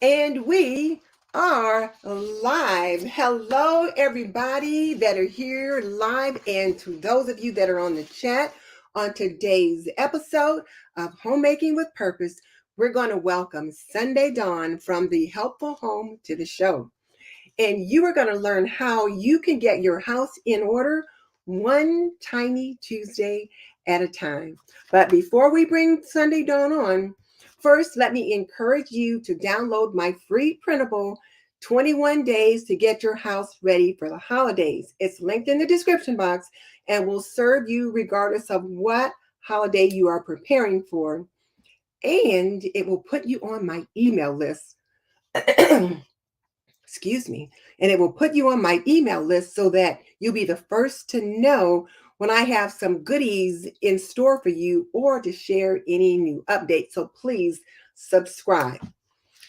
And we are live. Hello, everybody that are here live, and to those of you that are on the chat on today's episode of Homemaking with Purpose, we're going to welcome Sunday Dawn from the Helpful Home to the show. And you are going to learn how you can get your house in order one tiny Tuesday at a time. But before we bring Sunday Dawn on, first, let me encourage you to download my free printable 21 days to get your house ready for the holidays. It's linked in the description box and will serve you regardless of what holiday you are preparing for. And it will put you on my email list. Excuse me. And it will put you on my email list so that you'll be the first to know when I have some goodies in store for you or to share any new updates. So please subscribe.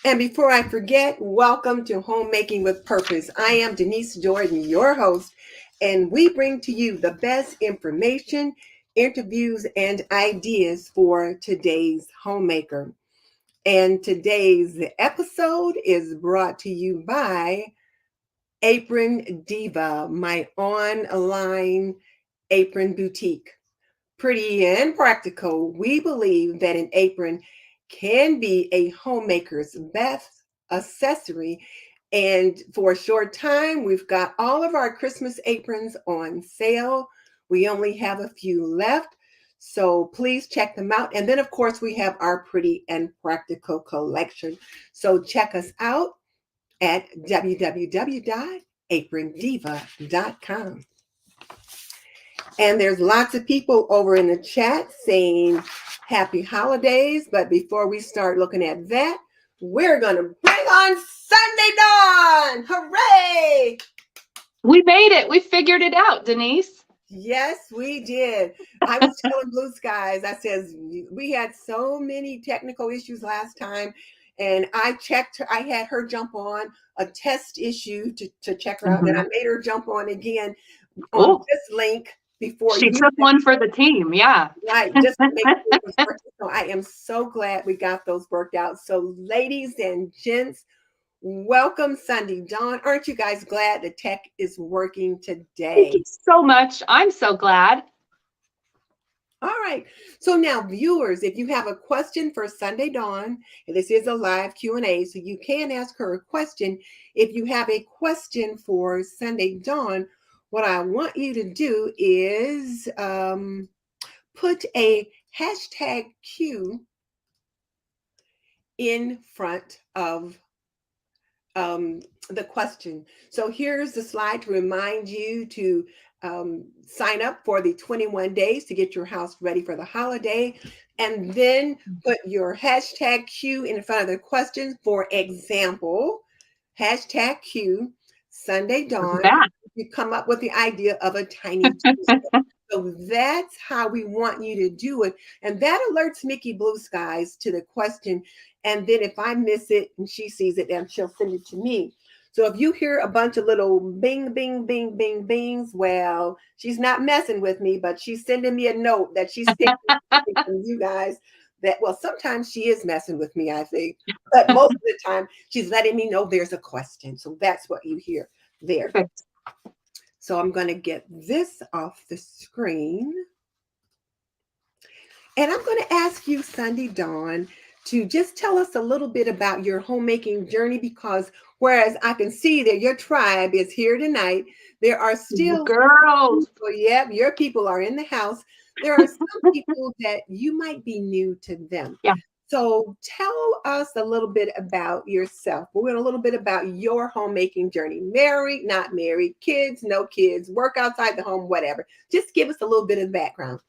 And before I forget, welcome to Homemaking with Purpose. I am Denise Jordan, your host, and we bring to you the best information, interviews, and ideas for today's homemaker. And today's episode is brought to you by Apron Diva, my online apron boutique. Pretty and practical, we believe that an apron can be a homemaker's best accessory. And for a short time, we've got all of our Christmas aprons on sale. We only have a few left. So please check them out. And then, of course, we have our pretty and practical collection. So check us out at www.aprondiva.com. And there's lots of people over in the chat saying happy holidays. But before we start looking at that, we're going to bring on Sunday Dawn. Hooray! We made it. We figured it out, Denise. Yes, we did. I was telling Blue Skies, I said, we had so many technical issues last time. And I checked her, I had her jump on a test issue to check her out. And I made her jump on again on this link before she took one for the team. Yeah. Right. Just to make sure it was working. So I am so glad we got those worked out. So ladies and gents, welcome Sunday Dawn. Aren't you guys glad the tech is working today? Thank you so much. I'm so glad. All right. So now, viewers, if you have a question for Sunday Dawn, and this is a live Q&A, so you can ask her a question. If you have a question for Sunday Dawn, what I want you to do is put a hashtag Q in front of the question. So here's the slide to remind you to sign up for the 21 days to get your house ready for the holiday. And then put your hashtag Q in front of the question. For example, hashtag Q Sunday Dawn. You come up with the idea of a tiny Tuesday. So that's how we want you to do it. And that alerts Mickey Blue Skies to the question. And then if I miss it and she sees it, then she'll send it to me. So if you hear a bunch of little bing, bing, bing, bing, bings, well, she's not messing with me, but she's sending me a note that she's taking from you guys. That, well, sometimes she is messing with me, I think. But most of the time, she's letting me know there's a question. So that's what you hear there. Perfect. So I'm going to get this off the screen. And I'm going to ask you, Sunday Dawn, to just tell us a little bit about your homemaking journey, because whereas I can see that your tribe is here tonight, there are still girls. Yep, your people are in the house. There are some people that you might be new to them. Yeah. So tell us a little bit about yourself. We're going a little bit about your homemaking journey. Married, not married, kids, no kids, work outside the home, whatever. Just give us a little bit of background.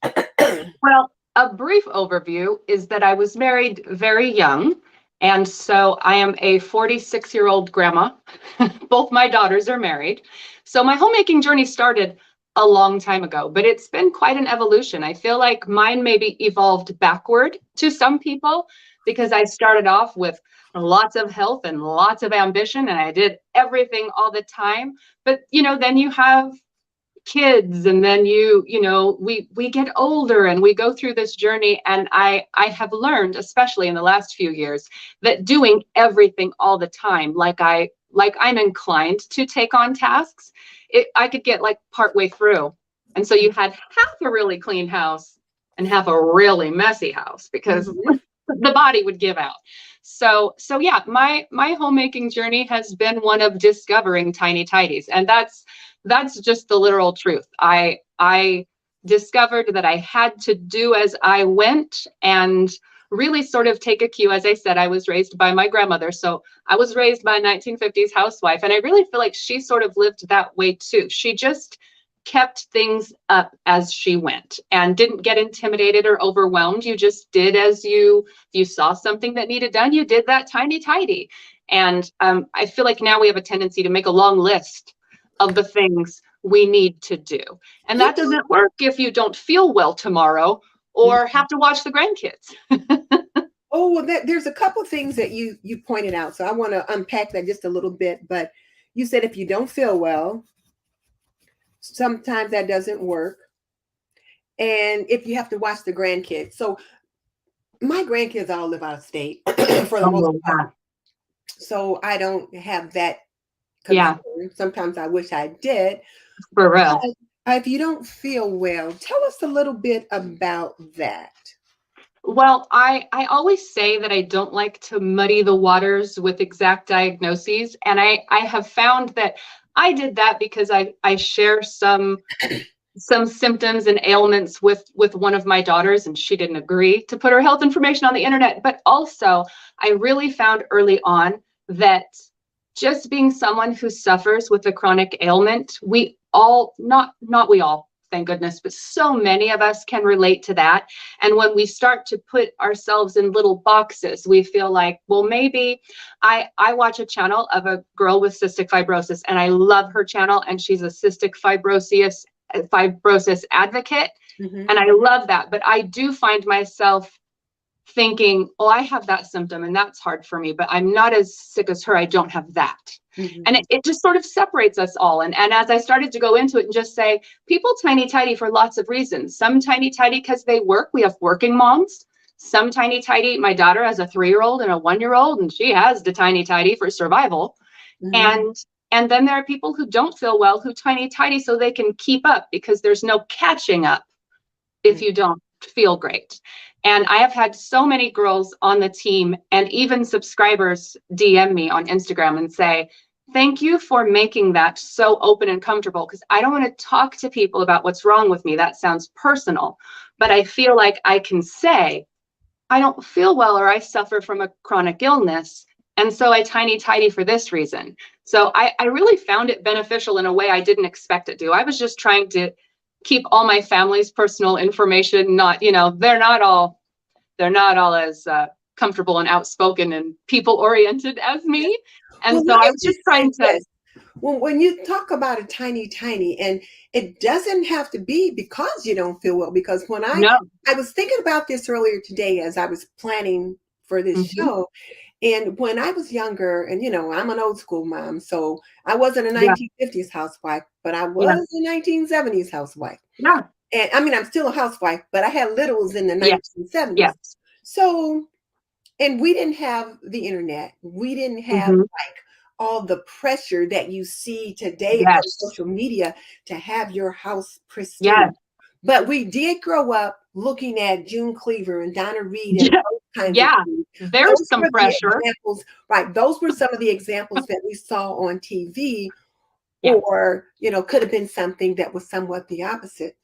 Well, a brief overview is that I was married very young. And so I am a 46-year-old grandma. Both my daughters are married. So my homemaking journey started a long time ago, but it's been quite an evolution. I feel like mine maybe evolved backward to some people because I started off with lots of health and lots of ambition and I did everything all the time. But, then you have kids, and then we get older and we go through this journey. And I have learned, especially in the last few years, that doing everything all the time, like I'm inclined to take on tasks, I could get like partway through. And so you had half a really clean house and half a really messy house, because the body would give out. So yeah, my homemaking journey has been one of discovering tiny tidies. And that's just the literal truth. I discovered that I had to do as I went, and really sort of take a cue. As I said, I was raised by my grandmother. So I was raised by a 1950s housewife. And I really feel like she sort of lived that way too. She just kept things up as she went and didn't get intimidated or overwhelmed. You just did as you saw something that needed done, you did that tiny tidy. And I feel like now we have a tendency to make a long list of the things we need to do. And that doesn't work if you don't feel well tomorrow or have to watch the grandkids. Oh, well, there's a couple of things that you pointed out. So I want to unpack that just a little bit. But you said if you don't feel well, sometimes that doesn't work. And if you have to watch the grandkids. So my grandkids all live out of state for the most part. So I don't have that concern. Yeah. Sometimes I wish I did. For real. But if you don't feel well, tell us a little bit about that. Well, I always say that I don't like to muddy the waters with exact diagnoses. And I have found that I did that because I share some symptoms and ailments with one of my daughters, and she didn't agree to put her health information on the internet. But also, I really found early on that just being someone who suffers with a chronic ailment, we all, not we all, thank goodness, but so many of us can relate to that. And when we start to put ourselves in little boxes, we feel like, well, maybe I watch a channel of a girl with cystic fibrosis, and I love her channel, and she's a cystic fibrosis advocate. And I love that. But I do find myself thinking, oh, I have that symptom and that's hard for me, but I'm not as sick as her. I don't have that. And it just sort of separates us all. And as I started to go into it and just say, people tiny tidy for lots of reasons. Some tiny tidy because they work. We have working moms. Some tiny tidy. My daughter has a 3-year-old and a 1-year-old, and she has the tiny tidy for survival. And then there are people who don't feel well who tiny tidy so they can keep up, because there's no catching up if you don't feel great. And I have had so many girls on the team and even subscribers DM me on Instagram and say, thank you for making that so open and comfortable, because I don't want to talk to people about what's wrong with me. That sounds personal, but I feel like I can say, I don't feel well, or I suffer from a chronic illness, and so I tiny tidy for this reason. So I really found it beneficial in a way I didn't expect it to. I was just trying to keep all my family's personal information, not, they're not all as comfortable and outspoken and people oriented as me. And so I was just trying to. Well, when you talk about a tiny, and it doesn't have to be because you don't feel well, because when I was thinking about this earlier today as I was planning for this show. And when I was younger, and I'm an old school mom, so I wasn't a 1950s housewife, but I was a 1970s housewife. Yeah. And I mean, I'm still a housewife, but I had littles in the 1970s. Yes. So, and we didn't have the internet. We didn't have like all the pressure that you see today on social media to have your house pristine. Yes. But we did grow up looking at June Cleaver and Donna Reed and those kinds of things. There's some pressure. Right. Those were some of the examples that we saw on TV, or, could have been something that was somewhat the opposite.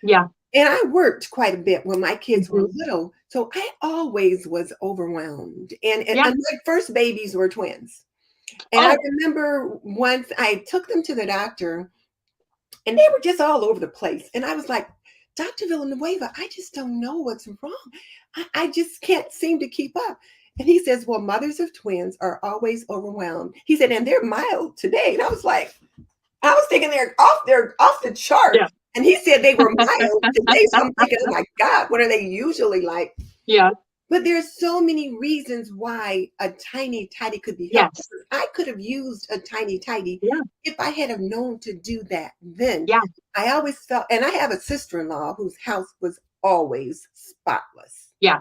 Yeah. And I worked quite a bit when my kids were little. So I always was overwhelmed. And my first babies were twins. And I remember once I took them to the doctor, and they were just all over the place. And I was like, Dr. Villanueva, I just don't know what's wrong. I just can't seem to keep up. And he says, well, mothers of twins are always overwhelmed. He said, and they're mild today. And I was thinking they're off the chart. Yeah. And he said they were mild today. So I'm thinking, oh my God, what are they usually like? Yeah. But there's so many reasons why a tiny tidy could be helpful. Yes. I could have used a tiny tidy Yeah. if I had have known to do that then. Yeah. I always felt, and I have a sister-in-law whose house was always spotless. Yeah.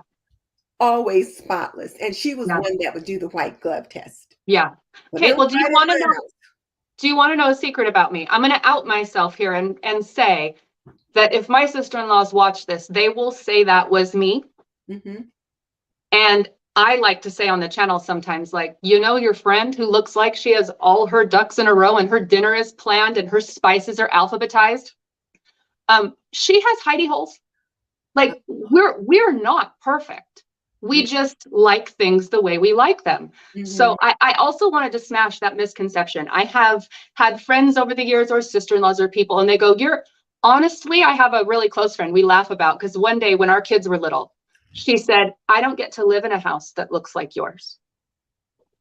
Always spotless. And she was Yeah. one that would do the white glove test. Yeah. But Okay. it was Well, do you right in want to my know? house. Do you want to know a secret about me? I'm going to out myself here and say that if my sister-in-laws watch this, they will say that was me. Mm-hmm. And I like to say on the channel sometimes, like, you know, your friend who looks like she has all her ducks in a row and her dinner is planned and her spices are alphabetized. She has hidey holes. Like, we're not perfect. We just like things the way we like them. Mm-hmm. So I also wanted to smash that misconception. I have had friends over the years or sister-in-laws or people, and they go, honestly, I have a really close friend we laugh about, because one day when our kids were little, she said, I don't get to live in a house that looks like yours.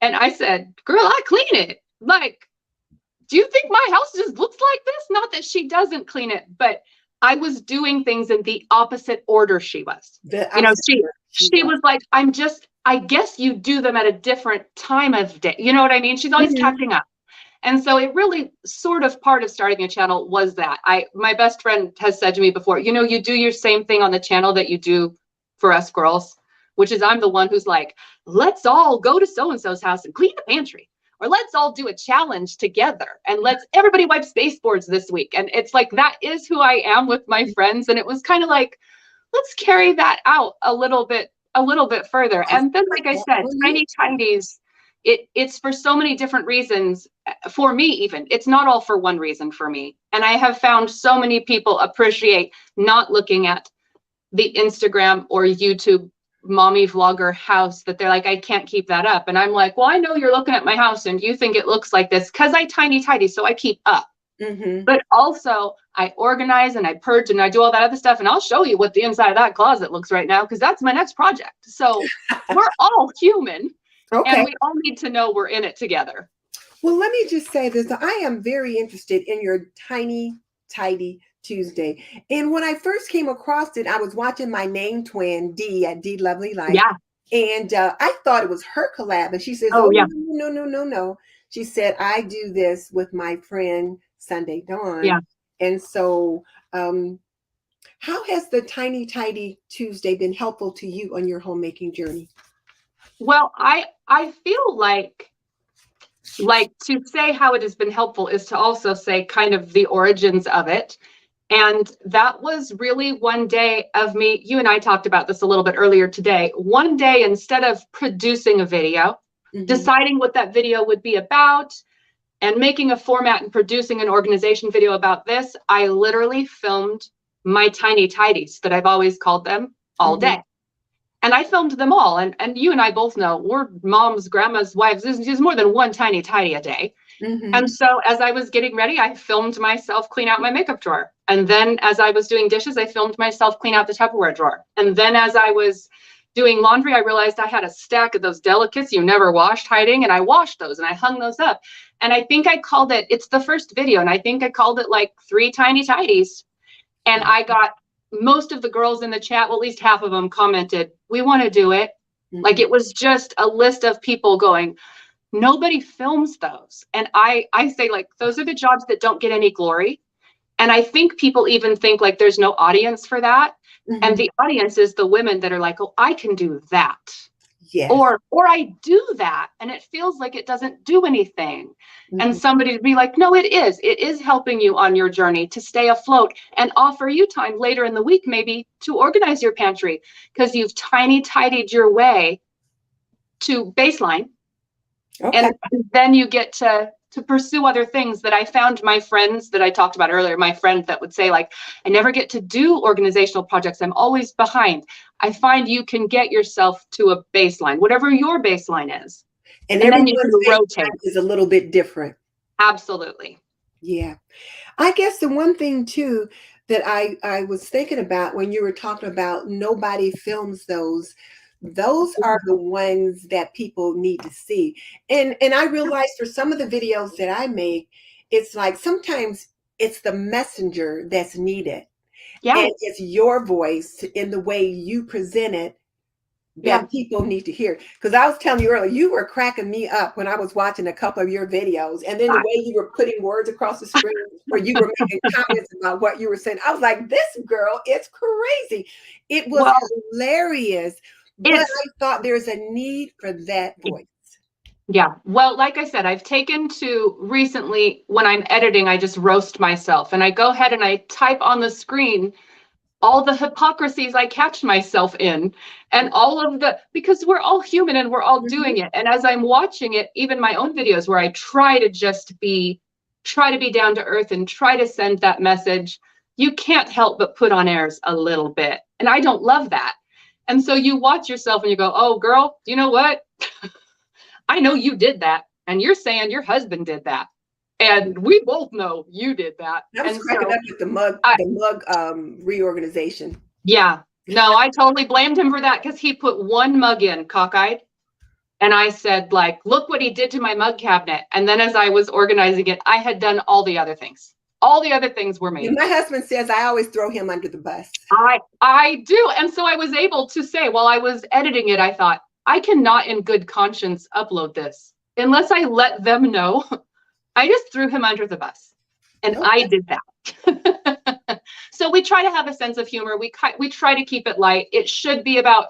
And I said, girl, I clean it. Like, do you think my house just looks like this? Not that she doesn't clean it, but I was doing things in the opposite order she was. She was like, I guess you do them at a different time of day. You know what I mean? She's always catching up. And so it really sort of part of starting a channel was that. My best friend has said to me before, you do your same thing on the channel that you do for us girls, which is I'm the one who's like, let's all go to so-and-so's house and clean the pantry. Or let's all do a challenge together and let's everybody wipe baseboards this week. And it's like, that is who I am with my friends. And it was kind of like, let's carry that out a little bit further. And then, like I said, tiny tidies, it's for so many different reasons. For me, even, it's not all for one reason for me. And I have found so many people appreciate not looking at the Instagram or YouTube mommy vlogger house that they're like, I can't keep that up. And I'm like, well, I know you're looking at my house and you think it looks like this because I tiny tidy, so I keep up. Mm-hmm. But also I organize and I purge and I do all that other stuff. And I'll show you what the inside of that closet looks right now, because that's my next project. So we're all human. Okay. And we all need to know we're in it together. Well, let me just say this. I am very interested in your tiny tidy Tuesday. And when I first came across it, I was watching my name twin, Dee, at D Lovely Life. Yeah. And I thought it was her collab. And she says, oh yeah. No. She said, I do this with my friend Sunday Dawn. Yeah. And so how has the Tiny Tidy Tuesday been helpful to you on your homemaking journey? Well, I feel like to say how it has been helpful is to also say kind of the origins of it. And that was really one day of me, you and I talked about this a little bit earlier today. One day, instead of producing a video, deciding what that video would be about and making a format and producing an organization video about this, I literally filmed my tiny tidies that I've always called them all day. And I filmed them all. And you and I both know we're moms, grandmas, wives. There's more than one tiny tidy a day. And so as I was getting ready, I filmed myself clean out my makeup drawer. And then as I was doing dishes, I filmed myself clean out the Tupperware drawer. And then as I was doing laundry, I realized I had a stack of those delicates you never washed hiding, and I washed those and I hung those up. And I think I called it, it's the first video, and I think I called it like 3 tiny tidies. And I got most of the girls in the chat, well, at least half of them commented, we want to do it. Like it was just a list of people going, nobody films those. And I say, like, those are the jobs that don't get any glory. And I think people even think like there's no audience for that. And the audience is the women that are like, oh, I can do that. Yes. Or I do that and it feels like it doesn't do anything. And somebody to be like, no, it is helping you on your journey to stay afloat and offer you time later in the week, maybe to organize your pantry because you've tiny tidied your way to baseline. Okay. And then you get to pursue other things that I found my friends that I talked about earlier, my friend that would say like, I never get to do organizational projects. I'm always behind. I find you can get yourself to a baseline, whatever your baseline is. And then you can rotate. Is a little bit different. Absolutely. Yeah. I guess the one thing too, that I was thinking about when you were talking about nobody films those are the ones that people need to see. And I realized for some of the videos that I make, it's like sometimes it's the messenger that's needed. Yeah. And it's your voice in the way you present it Yeah. that people need to hear. Because I was telling you earlier, you were cracking me up when I was watching a couple of your videos, and then the way you were putting words across the screen, or you were making comments about what you were saying. I was like, this girl is crazy. It was Well, hilarious, but I thought there's a need for that voice. Yeah. Well, like I said, I've taken to recently when I'm editing, I just roast myself and I go ahead and I type on the screen all the hypocrisies I catch myself in and all of because we're all human and we're all doing it. And as I'm watching it, even my own videos where I try to be down to earth and try to send that message, you can't help but put on airs a little bit. And I don't love that. And so you watch yourself and you go, oh, girl, you know what? I know you did that. And you're saying your husband did that. And we both know you did that. I was cracking up with the mug reorganization. Yeah. No, I totally blamed him for that because he put one mug in, cockeyed. And I said, like, look what he did to my mug cabinet. And then as I was organizing it, I had done all the other things. All the other things were made. And my husband says I always throw him under the bus. I do. And so I was able to say, while I was editing it, I thought, I cannot in good conscience upload this unless I let them know. I just threw him under the bus. And I did that. So we try to have a sense of humor. We try to keep it light. It should be about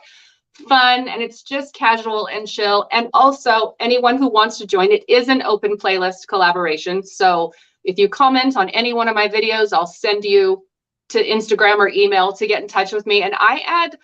fun and it's just casual and chill. And also anyone who wants to join, it is an open playlist collaboration. So if you comment on any one of my videos, I'll send you to Instagram or email to get in touch with me. And I add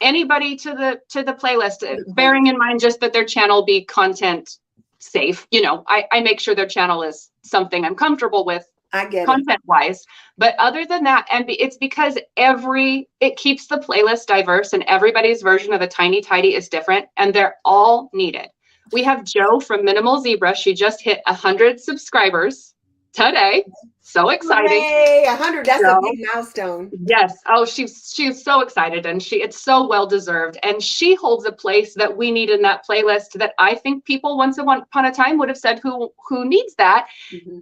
anybody to the playlist, bearing in mind just that their channel be content safe. You know, I make sure their channel is something I'm comfortable with. I get content wise, but other than that, and it's because it keeps the playlist diverse and everybody's version of a tiny tidy is different and they're all needed. We have Jo from Minimal Zebra. She just hit 100 subscribers today. So exciting. Yay, 100. That's a big milestone. Yes. Oh, she's so excited and it's so well deserved. And she holds a place that we need in that playlist that I think people once upon a time would have said who needs that.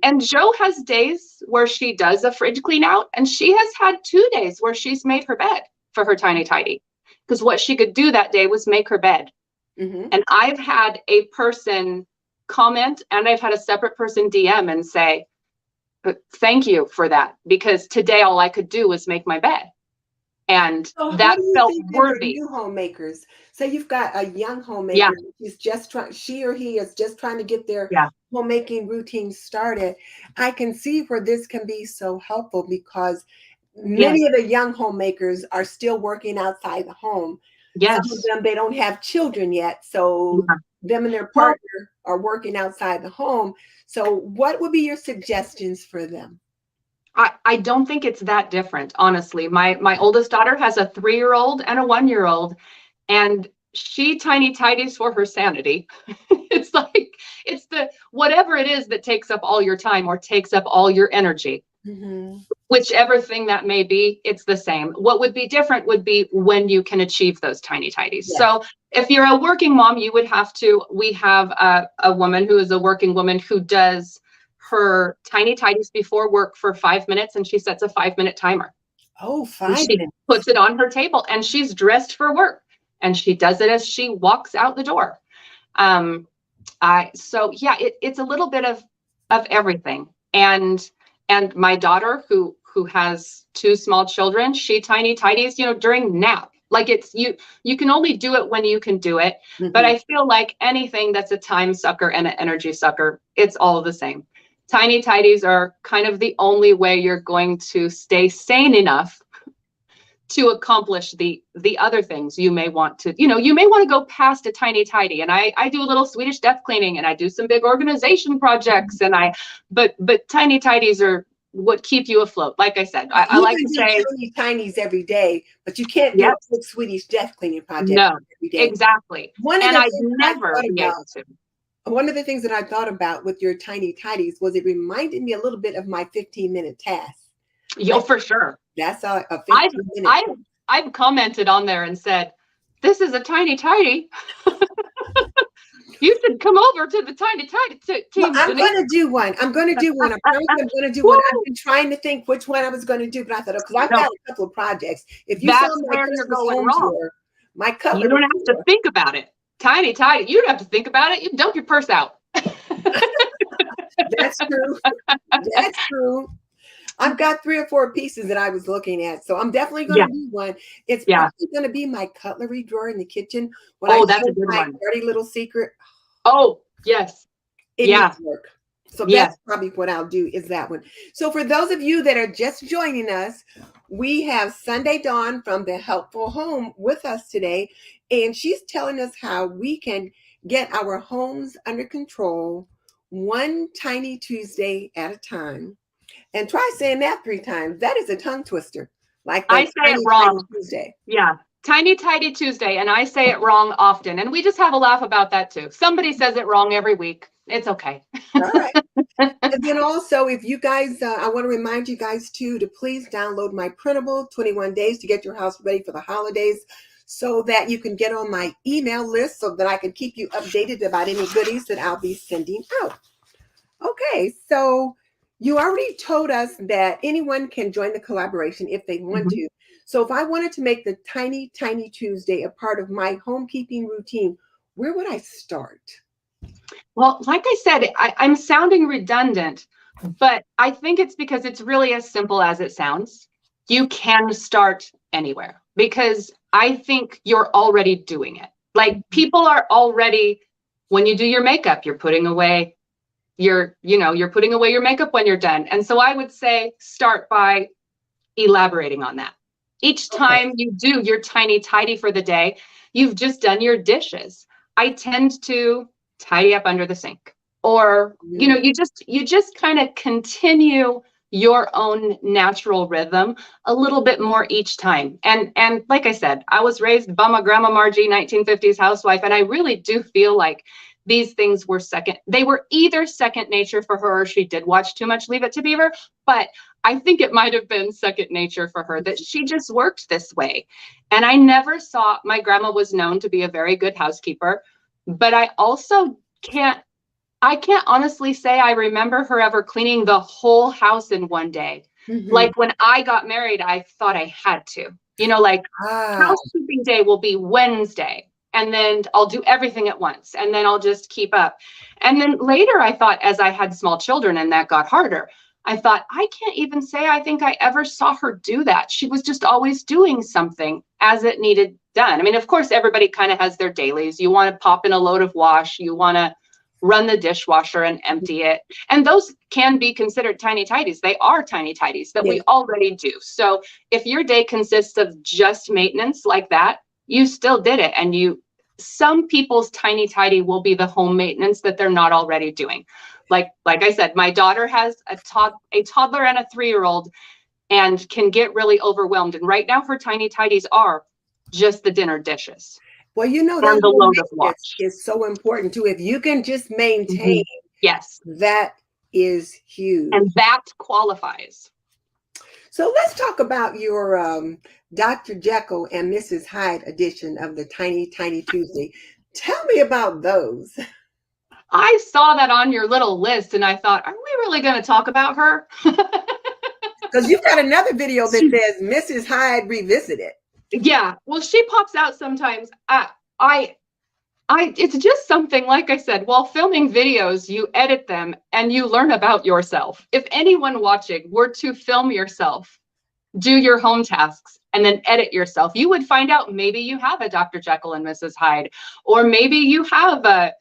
And Jo has days where she does a fridge clean out and she has had 2 days where she's made her bed for her tiny tidy because what she could do that day was make her bed. And I've had a person comment and I've had a separate person DM and say, thank you for that, because today all I could do was make my bed. And that felt worthy. New homemakers. So you've got a young homemaker who's she or he is just trying to get their homemaking routine started. I can see where this can be so helpful because many of the young homemakers are still working outside the home. Yes. Some of them, they don't have children yet. So them and their partner are working outside the home. So what would be your suggestions for them? I don't think it's that different, honestly. My oldest daughter has a 3-year-old and a 1-year-old, and she tiny tidies for her sanity. It's like, it's the whatever it is that takes up all your time or takes up all your energy. Whichever thing that may be, it's the same. What would be different would be when you can achieve those tiny tidies. So if you're a working mom, we have a woman who is a working woman who does her tiny tidies before work for 5 minutes, and she sets a 5-minute timer. Oh, 5 minutes. She puts it on her table and she's dressed for work and she does it as she walks out the door. It's a little bit of everything. And my daughter who has 2 small children, she tiny tidies, during nap. Like you can only do it when you can do it. But I feel like anything that's a time sucker and an energy sucker, it's all the same. Tiny tidies are kind of the only way you're going to stay sane enough to accomplish the other things you may want to, you may want to go past a tiny tidy. And I do a little Swedish death cleaning and I do some big organization projects but tiny tidies are what keep you afloat. Like I said, I like to say tiny tidies every day, but you can't do a big Swedish death cleaning project every day. Exactly. And I'd never be able to. One of the things that I thought about with your tiny tidies was it reminded me a little bit of my 15-minute task. For sure. That's a 15-minute. I've commented on there and said, this is a tiny tidy. You should come over to the tiny tidy team. Well, I'm going to do one. I promise I'm going to do one. I've been trying to think which one I was going to do, but I thought, because I've got a couple of projects. If you saw my Christmas home tour, My You cutlery don't have to drawer. think about it. Tiny, tiny. You don't have to think about it. You dump your purse out. That's true. That's true. I've got 3 or 4 pieces that I was looking at, so I'm definitely Yeah, gonna do one. It's yeah. probably gonna be my cutlery drawer in the kitchen. When I Oh, that's a showed good my one. dirty little secret, Oh, yes. it Yeah, needs work. So yes. that's probably what I'll do is that one. So for those of you that are just joining us, we have Sunday Dawn from the Helpful Home with us today, and she's telling us how we can get our homes under control one tiny Tuesday at a time. And try saying that 3 times. That is a tongue twister, like I that say it tiny, tiny wrong. Tuesday. Yeah. Tiny Tidy Tuesday, and I say it wrong often. And we just have a laugh about that too. Somebody says it wrong every week. It's okay. All right. And then also, if you guys, I want to remind you guys too to please download my printable 21 days to get your house ready for the holidays so that you can get on my email list so that I can keep you updated about any goodies that I'll be sending out. Okay, so you already told us that anyone can join the collaboration if they want Mhm. to. So if I wanted to make the Tiny Tiny Tuesday a part of my homekeeping routine, where would I start? Well, like I said, I'm sounding redundant, but I think it's because it's really as simple as it sounds. You can start anywhere because I think you're already doing it. Like people are already, when you do your makeup, you're putting away you're putting away your makeup when you're done. And so I would say start by elaborating on that. Each Okay. time you do your tiny tidy for the day, you've just done your dishes. I tend to tidy up under the sink. Or, Mm. you just kind of continue your own natural rhythm a little bit more each time. And like I said, I was raised by my grandma Margie, 1950s housewife, and I really do feel like these things were they were either second nature for her or she did watch too much Leave It to Beaver, but I think it might have been second nature for her that she just worked this way. And I never saw, my grandma was known to be a very good housekeeper, but I also I can't honestly say I remember her ever cleaning the whole house in one day. Mhm. Like when I got married, I thought I had to, like Ah, housekeeping day will be Wednesday. And then I'll do everything at once. And then I'll just keep up. And then later I thought, as I had small children and that got harder, I thought, I can't even say I think I ever saw her do that. She was just always doing something as it needed done. I mean, of course, everybody kind of has their dailies. You want to pop in a load of wash. You want to run the dishwasher and empty it. And those can be considered tiny tidies. They are tiny tidies that yes. we already do. So if your day consists of just maintenance like that, you still did it. And some people's tiny tidy will be the home maintenance that they're not already doing. Like I said, my daughter has a toddler and a 3-year-old and can get really overwhelmed. And right now her tiny tidies are just the dinner dishes Well, that and the home load of maintenance wash. is so important too. If you can just maintain, Mhm. Yes. that is huge. And that qualifies. So let's talk about your Dr. Jekyll and Mrs. Hyde edition of the Tiny Tiny Tuesday. Tell me about those. I saw that on your little list and I thought, are we really going to talk about her? Because you've got another video that says Mrs. Hyde Revisited. Yeah, well, she pops out sometimes. It's just something, like I said, while filming videos, you edit them and you learn about yourself. If anyone watching were to film yourself, do your home tasks, and then edit yourself, you would find out maybe you have a Dr. Jekyll and Mrs. Hyde, or maybe you have a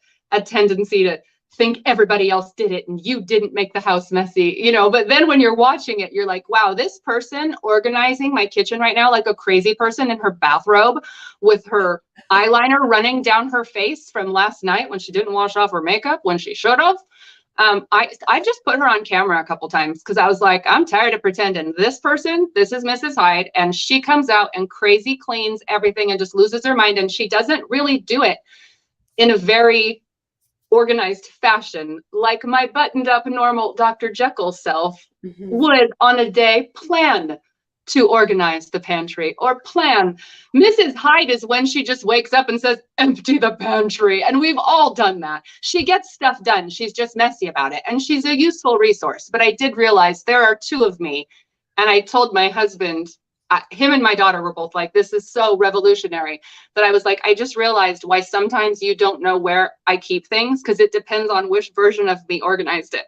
tendency to think everybody else did it and you didn't make the house messy, but then when you're watching it, you're like, wow, this person organizing my kitchen right now like a crazy person in her bathrobe with her eyeliner running down her face from last night when she didn't wash off her makeup when she should have. I just put her on camera a couple times because I was like, I'm tired of pretending. This is Mrs. Hyde, and she comes out and crazy cleans everything and just loses her mind. And she doesn't really do it in a very organized fashion like my buttoned up normal Dr. Jekyll self would on a day plan to organize the pantry or plan. Mrs. Hyde is when she just wakes up and says, empty the pantry. And we've all done that. She gets stuff done. She's just messy about it. And she's a useful resource. But I did realize there are 2 of me. And I told my husband, him and my daughter were both like, this is so revolutionary, that I was like, I just realized why sometimes you don't know where I keep things, because it depends on which version of me organized it.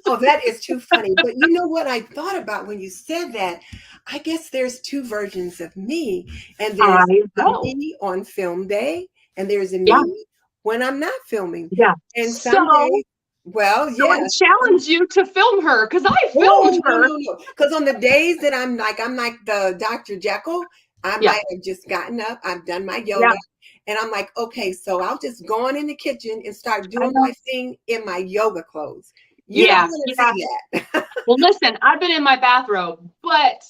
Oh, that is too funny. But you know what I thought about when you said that? I guess there's two versions of me. And there's I a know. me on film day, and there's a Yeah. me when I'm not filming. Yeah. And So, some days, well, so I yeah. challenge you to film her, because I Oh, filmed no, her. no, no. Because on the days that I'm like the Dr. Jekyll, I Yeah. might have just gotten up, I've done my Yeah. yoga, and I'm like, okay, so I'll just go on in the kitchen and start I doing know. my thing in my yoga clothes. You don't Yeah. want to Yeah. see that. Well, listen, I've been in my bathrobe, but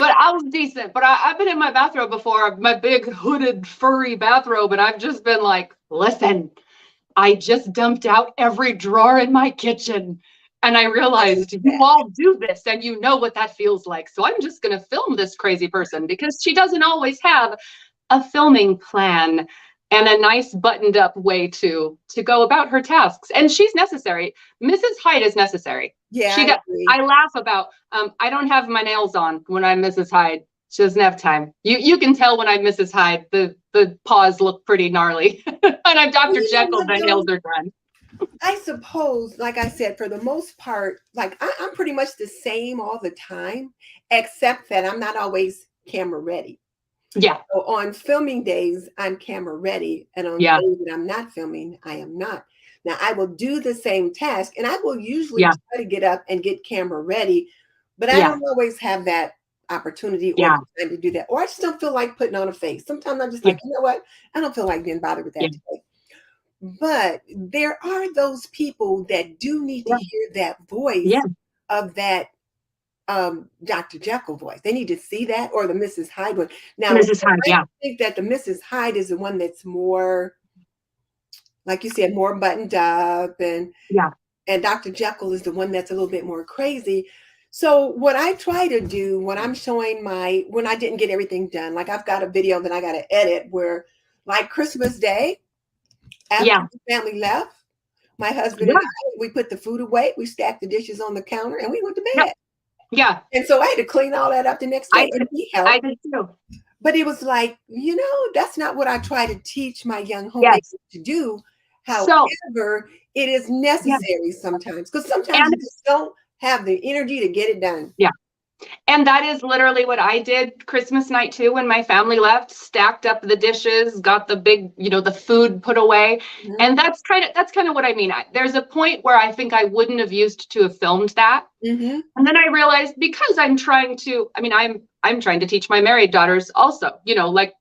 I was decent. But I've been in my bathrobe before, my big hooded furry bathrobe, and I've just been like, listen, I just dumped out every drawer in my kitchen. And I realized you all do this and you know what that feels like. So I'm just going to film this crazy person, because she doesn't always have a filming plan and a nice buttoned up way to go about her tasks. And she's necessary. Mrs. Hyde is necessary. Yeah, She I does. agree. I laugh about, I don't have my nails on when I'm Mrs. Hyde. She doesn't have time. You can tell when I'm Mrs. Hyde, the paws look pretty gnarly. And I'm Well, Dr. you know Jekyll, what, the though? nails are done. I suppose, like I said, for the most part, like I'm pretty much the same all the time, except that I'm not always camera ready. Yeah. So on filming days, I'm camera ready, and on Yeah. days that I'm not filming, I am not. Now, I will do the same task, and I will usually Yeah. try to get up and get camera ready, but I Yeah. don't always have that opportunity or Yeah. the time to do that. Or I just don't feel like putting on a face. Sometimes I'm just Yeah. like, you know what? I don't feel like being bothered with Yeah. that today. But there are those people that do need to Yeah. hear that voice Yeah. of that Dr. Jekyll voice. They need to see that, or the Mrs. Hyde one. Now, Mrs. Hyde. I Yeah. think that the Mrs. Hyde is the one that's more, like you said, more buttoned up, Yeah. and Dr. Jekyll is the one that's a little bit more crazy. So what I try to do when I'm showing when I didn't get everything done, like I've got a video that I got to edit where, like Christmas Day, after Yeah. the family left, my husband Yeah. and I, we put the food away, we stacked the dishes on the counter, and we went to Yeah. bed. Yeah. And so I had to clean all that up the next I day, did. and he I helped. did too. But it was like, that's not what I try to teach my young homemakers Yes. to do. So, However, it is yeah. necessary sometimes, because sometimes And you just don't have the energy to get it done. yeah. And that is literally what I did Christmas night too, when my family left, stacked up the dishes, got the big, the food put away. Mhm. And that's kind of what I mean. There's a point where I think I wouldn't have used to have filmed that. Mhm. And then I realized, because I'm trying to, I'm trying to teach my married daughters also,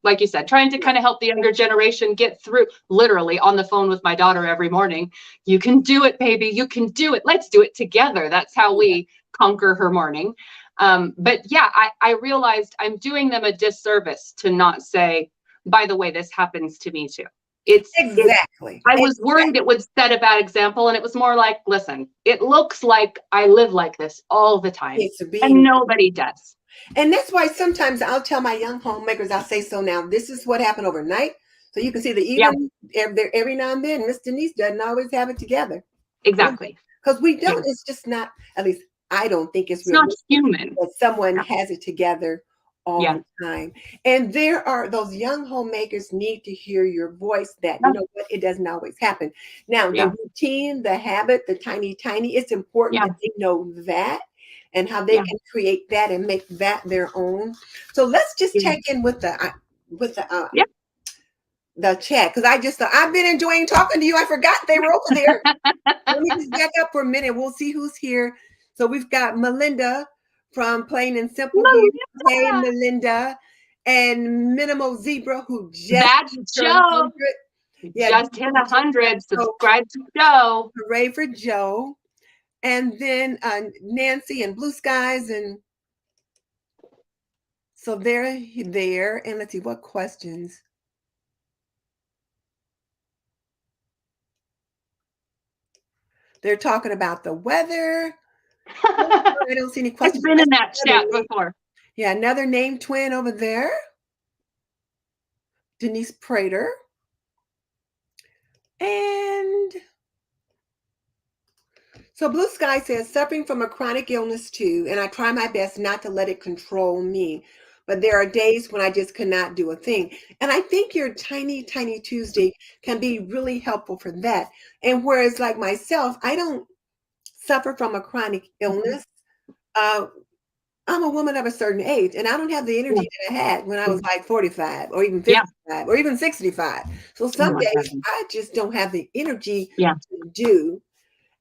like you said, trying to kind of help the younger generation get through, literally on the phone with my daughter every morning. You can do it, baby. You can do it. Let's do it together. That's how we conquer her morning. But yeah, I realized I'm doing them a disservice to not say, by the way, this happens to me too. Exactly. I was worried it would set a bad example, and it was more like, listen, it looks like I live like this all the time, It's and being, nobody does. and that's why sometimes I'll tell my young homemakers, I'll say, so now this is what happened overnight. So you can see that Yeah, even every now and then, Miss Denise doesn't always have it together. exactly. Because we Yeah, don't, it's just not, at least I don't think it's it's not realistic human. that someone Yeah, has it together all yeah, the time. And there are those young homemakers need to hear your voice that, yeah, it doesn't always happen. Now, the yeah, routine, the habit, the tiny, it's important yeah, that they know that and how they yeah, can create that and make that their own. So let's just yeah, check in with the yeah. the chat, because I've been enjoying talking to you. I forgot they were over there. Let me just back up for a minute. We'll see who's here. So we've got Melinda from Plain and Simple here. Hey, Melinda. Melinda. And Minimal Zebra, who just That's turned Joe. 100. Yeah, Just hit 100. so Subscribe to Joe. hooray for Joe. And then Nancy and Blue Skies. And so they're there. And let's see, what questions? They're talking about the weather. I don't see any I've questions. been in that chat before. Yeah, another name twin over there. Denise Prater. And So Blue Sky says, suffering from a chronic illness too, and I try my best not to let it control me. But there are days when I just cannot do a thing. And I think your Tiny, Tiny Tuesday can be really helpful for that. And whereas, like myself, I don't suffer from a chronic illness. Uh, I'm a woman of a certain age, and I don't have the energy that I had when I was like 45 or even Yeah. 55 or even 65. So some Oh my days goodness. I just don't have the energy Yeah. to do.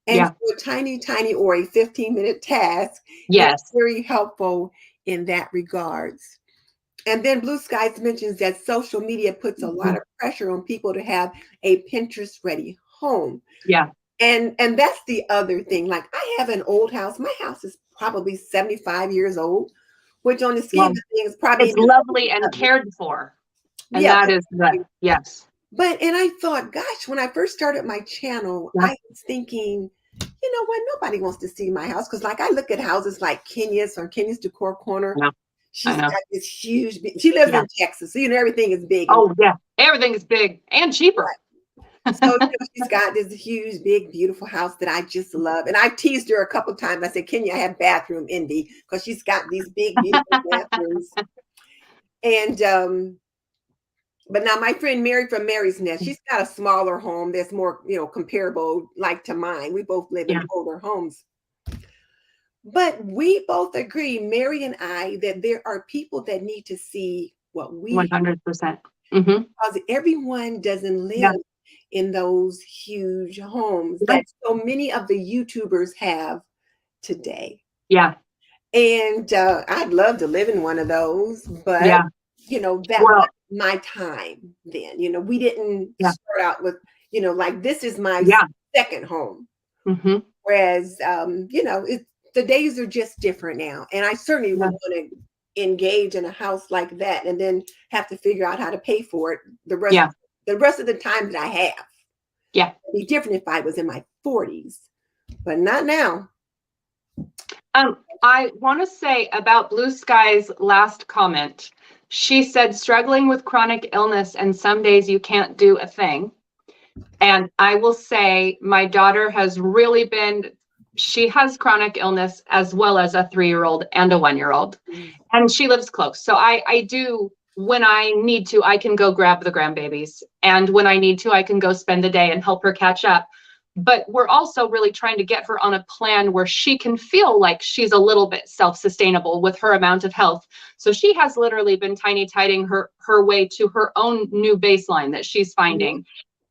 And Yeah. so a tiny, tiny or a 15-minute task is Yes. very helpful in that regards. And then Blue Skies mentions that social media puts a lot of pressure on people to have a Pinterest ready home. Yeah. And that's the other thing. Like I have an old house. My house is probably 75 years old, which on the scheme Well, of things probably it's lovely and cared for. And yeah. that is the, yes. But and I thought, gosh, when I first started my channel, Yeah. I was thinking, you know what? Nobody wants to see my house because, like, I look at houses like Kenya's or Kenya's Decor Corner. I know. She's I know. got this huge. She lives Yeah. in Texas, so you know everything is big. Oh yeah, everything is big and cheaper. So you know, she's got this huge, big, beautiful house that I just love. And I teased her a couple of times. I said, Kenya, I have bathroom envy because she's got these big, beautiful bathrooms. And but now my friend Mary from Mary's Nest, she's got a smaller home that's more, you know, comparable like to mine. We both live in older homes. But we both agree, Mary and I, that there are people that need to see what we 100%. because everyone doesn't live in those huge homes that so many of the YouTubers have today. Yeah. And I'd love to live in one of those, but you know, that was my time then. You know, we didn't start out with, you know, like this is my second home. Whereas, you know, the days are just different now. And I certainly would want to engage in a house like that and then have to figure out how to pay for it the rest of the time that I have. Yeah. It'd be different if I was in my 40s, but not now. I want to say about Blue Sky's last comment. She said, struggling with chronic illness, and some days you can't do a thing. And I will say my daughter has really been, she has chronic illness as well as a 3-year-old and a 1-year-old. And she lives close. So I do, when I need to, I can go grab the grandbabies. And when I need to, I can go spend the day and help her catch up. But we're also really trying to get her on a plan where she can feel like she's a little bit self-sustainable with her amount of health. So she has literally been tiny tidying her way to her own new baseline that she's finding.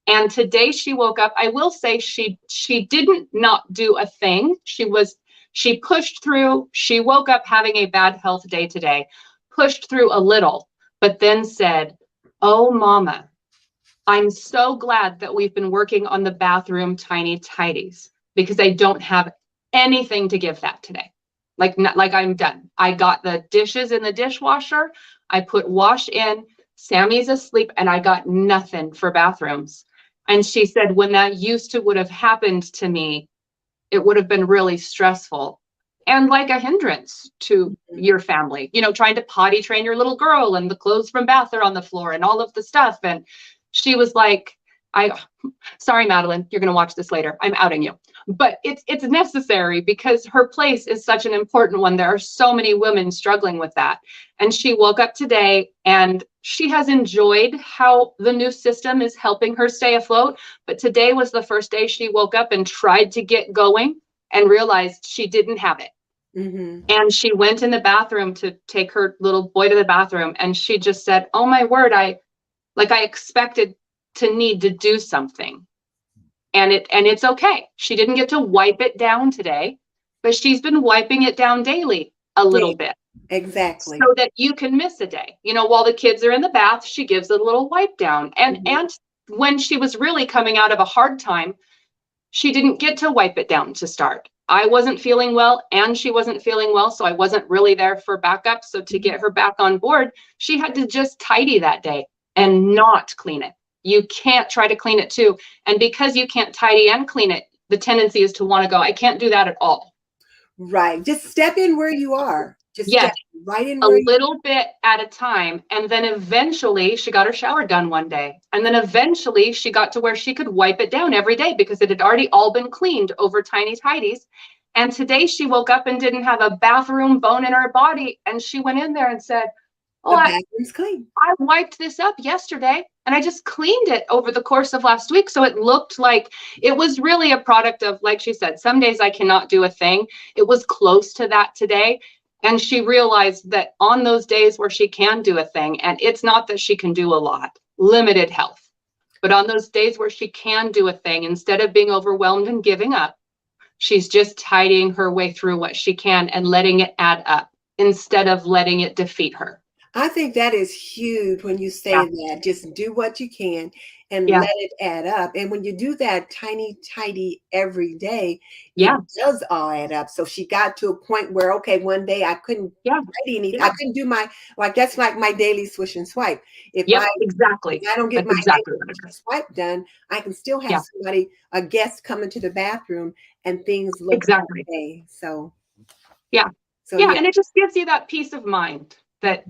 And today she woke up. I will say she didn't not do a thing. She pushed through. She woke up having a bad health day today, pushed through a little, but then said, "Oh, Mama, I'm so glad that we've been working on the bathroom tiny tidies because I don't have anything to give that today. Like I'm done. I got the dishes in the dishwasher. I put wash in. Sammy's asleep, and I got nothing for bathrooms." And she said, when that would have happened to me, it would have been really stressful and like a hindrance to your family, you know, trying to potty train your little girl and the clothes from bath are on the floor and all of the stuff. And she was like, sorry, Madeline, you're going to watch this later. I'm outing you. But it's necessary because her place is such an important one. There are so many women struggling with that. And she woke up today and she has enjoyed how the new system is helping her stay afloat. But today was the first day she woke up and tried to get going and realized she didn't have it. And she went in the bathroom to take her little boy to the bathroom. And she just said, oh, my word, I expected to need to do something. And it's okay. She didn't get to wipe it down today, but she's been wiping it down daily a little bit. Exactly. So that you can miss a day. You know, while the kids are in the bath, she gives a little wipe down. And when she was really coming out of a hard time, she didn't get to wipe it down to start. I wasn't feeling well and she wasn't feeling well, so I wasn't really there for backup. So to get her back on board, she had to just tidy that day and not clean it. You can't try to clean it too. And because you can't tidy and clean it, the tendency is to want to go, I can't do that at all. Right. Just step in where you are. Just step right in a where you little bit at a time. And then eventually she got her shower done one day. And then eventually she got to where she could wipe it down every day because it had already all been cleaned over tiny tidies. And today she woke up and didn't have a bathroom bone in her body. And she went in there and said, oh, the bathroom's clean. I wiped this up yesterday and I just cleaned it over the course of last week. So it looked like it was really a product of, like she said, some days I cannot do a thing. It was close to that today. And she realized that on those days where she can do a thing, and it's not that she can do a lot, limited health, but on those days where she can do a thing, instead of being overwhelmed and giving up, she's just tidying her way through what she can and letting it add up instead of letting it defeat her. I think that is huge when you say that. Just do what you can and Yeah. let it add up. And when you do that tiny, tidy every day, Yeah. it does all add up. So she got to a point where, okay, one day I couldn't tidy anything. I couldn't do my, like, that's like my daily swish and swipe. If exactly. I don't get That's my exactly daily what it swish and is. swipe done, I can still have somebody, a guest come into the bathroom and things look Exactly. okay. So yeah. So yeah. And it just gives you that peace of mind that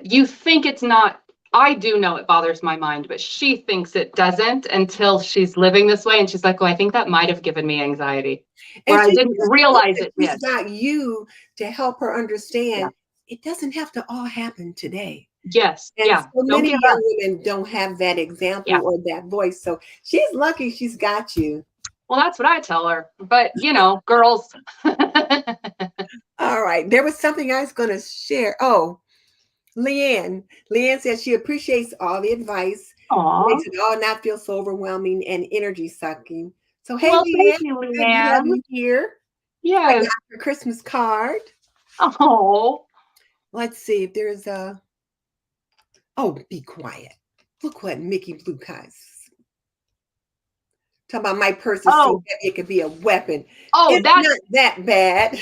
you think it's not. I do know it bothers my mind, but she thinks it doesn't until she's living this way. And she's like, oh, I think that might have given me anxiety. Where I didn't realize it did. She's got you to help her understand it doesn't have to all happen today. Yes. And so many young women don't have that example or that voice. So she's lucky she's got you. Well, that's what I tell her. But, you know, girls. All right. There was something I was going to share. Oh, Leanne says she appreciates all the advice. Makes it all not feel so overwhelming and energy sucking. So, hey, well, Leanne, thank you, good to have you here. Yes. I got your Christmas card. Oh. Let's see if there's a. Oh, be quiet. Look what Mickey Blue Eyes. Talking about my purse is so heavy it could be a weapon. Oh, it's not that bad.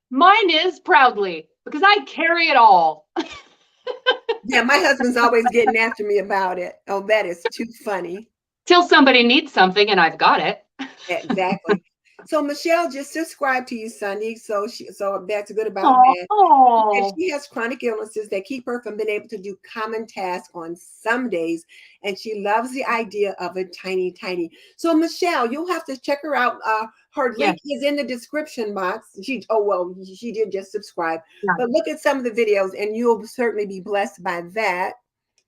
Mine is proudly because I carry it all. Yeah, my husband's always getting after me about it. Oh, that is too funny. Till somebody needs something and I've got it. Exactly. So Michelle just subscribed to you, Sunday. So that's good about that. And she has chronic illnesses that keep her from being able to do common tasks on some days. And she loves the idea of a tiny, tiny. So Michelle, you'll have to check her out. Her link is in the description box. She did just subscribe. But look at some of the videos and you'll certainly be blessed by that.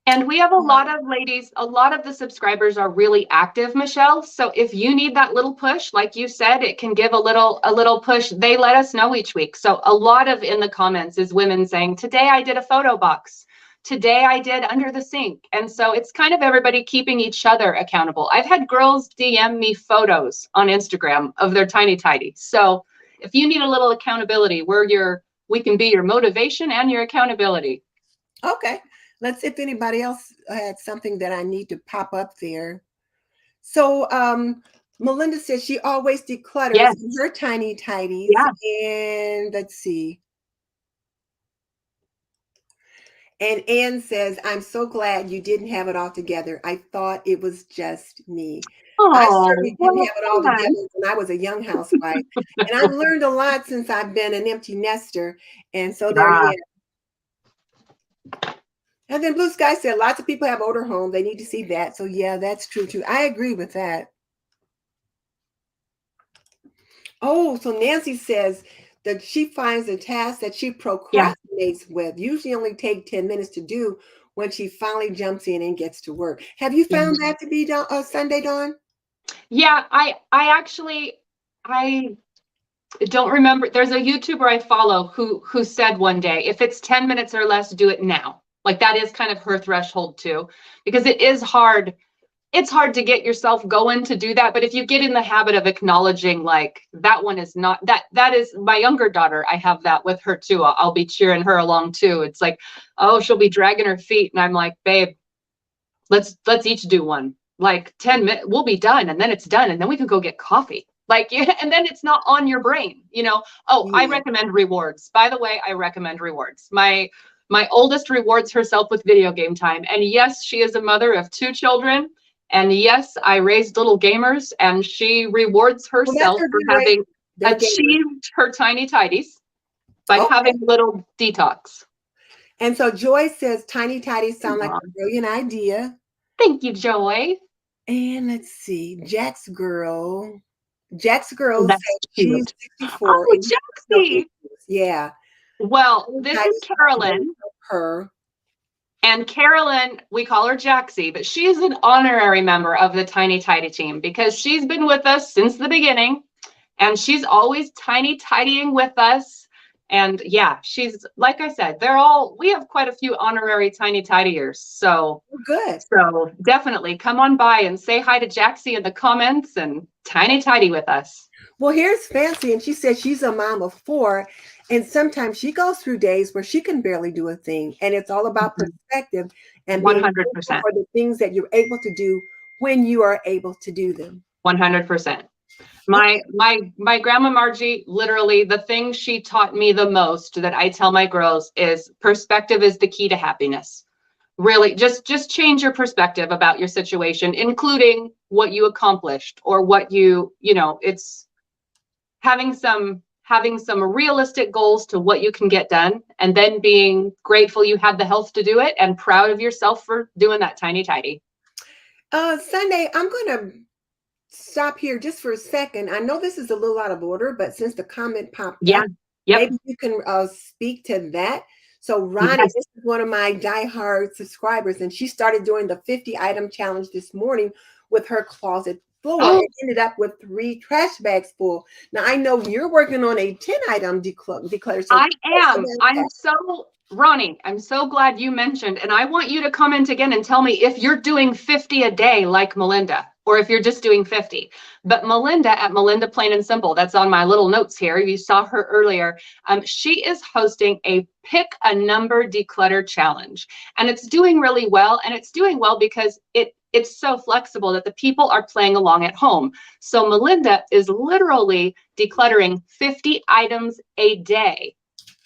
And we have a lot of ladies, a lot of the subscribers are really active, Michelle. So if you need that little push, like you said, it can give a little push. They let us know each week. So a lot of in the comments is women saying, today I did a photo box. Today I did under the sink. And so it's kind of everybody keeping each other accountable. I've had girls DM me photos on Instagram of their tiny tidy. So if you need a little accountability, we can be your motivation and your accountability. Okay. Let's see if anybody else had something that I need to pop up there. So Melinda says she always declutters her tiny tidies. And let's see. And Anne says, I'm so glad you didn't have it all together. I thought it was just me. I certainly didn't have it all together when I was a young housewife. And I've learned a lot since I've been an empty nester. And so there you go. And then Blue Sky said, lots of people have older homes. They need to see that. So yeah, that's true too. I agree with that. Oh, so Nancy says that she finds a task that she procrastinates with usually only take 10 minutes to do when she finally jumps in and gets to work. Have you found that to be Sunday, Dawn? Yeah, I don't remember. There's a YouTuber I follow who said one day, if it's 10 minutes or less, do it now. Like that is kind of her threshold too, because it is hard. It's hard to get yourself going to do that. But if you get in the habit of acknowledging like that one is not that is my younger daughter. I have that with her too. I'll be cheering her along too. It's like, oh, she'll be dragging her feet. And I'm like, babe, let's each do one. Like 10 minutes, we'll be done. And then it's done. And then we can go get coffee. Like, and then it's not on your brain, you know? Oh, I recommend rewards. By the way, I recommend rewards. My oldest rewards herself with video game time. And yes, she is a mother of 2 children. And yes, I raised little gamers, and she rewards herself for having achieved her tiny tidies. by Okay. having a little detox. And so Joy says tiny tidies sound like Aw. a brilliant idea. Thank you, Joy. And let's see, Jack's girl That's said she's cute. 64 Oh, and no Jaxie. issues. Yeah. Well, Tiny this is tidies sound really Carolyn. help her. And Carolyn, we call her Jaxie, but she is an honorary member of the Tiny Tidy team because she's been with us since the beginning, and she's always tiny tidying with us. And yeah, she's, like I said, we have quite a few honorary tiny tidiers. So Good. definitely come on by and say hi to Jaxie in the comments and tiny tidy with us. Well, here's Fancy, and she says she's a mom of 4, and sometimes she goes through days where she can barely do a thing, and it's all about perspective and being grateful 100%. for the things that you're able to do when you are able to do them. 100%. My grandma Margie, literally the thing she taught me the most that I tell my girls is perspective is the key to happiness. Really, just change your perspective about your situation, including what you accomplished or what it's having some realistic goals to what you can get done, and then being grateful you had the health to do it and proud of yourself for doing that tiny tidy. Sunday, I'm going to stop here just for a second. I know this is a little out of order, but since the comment popped up, maybe you can speak to that. So Ronnie, Yes. this is one of my diehard subscribers, and she started doing the 50 item challenge this morning with her closet full and ended up with 3 trash bags full. Now I know you're working on a 10 item declutter. So I am. Ronnie, I'm so glad you mentioned, and I want you to comment again and tell me if you're doing 50 a day like Melinda, or if you're just doing 50. But Melinda at Melinda Plain and Simple, that's on my little notes here. You saw her earlier. She is hosting a pick a number declutter challenge, and it's doing really well. And it's doing well because it's so flexible that the people are playing along at home. So Melinda is literally decluttering 50 items a day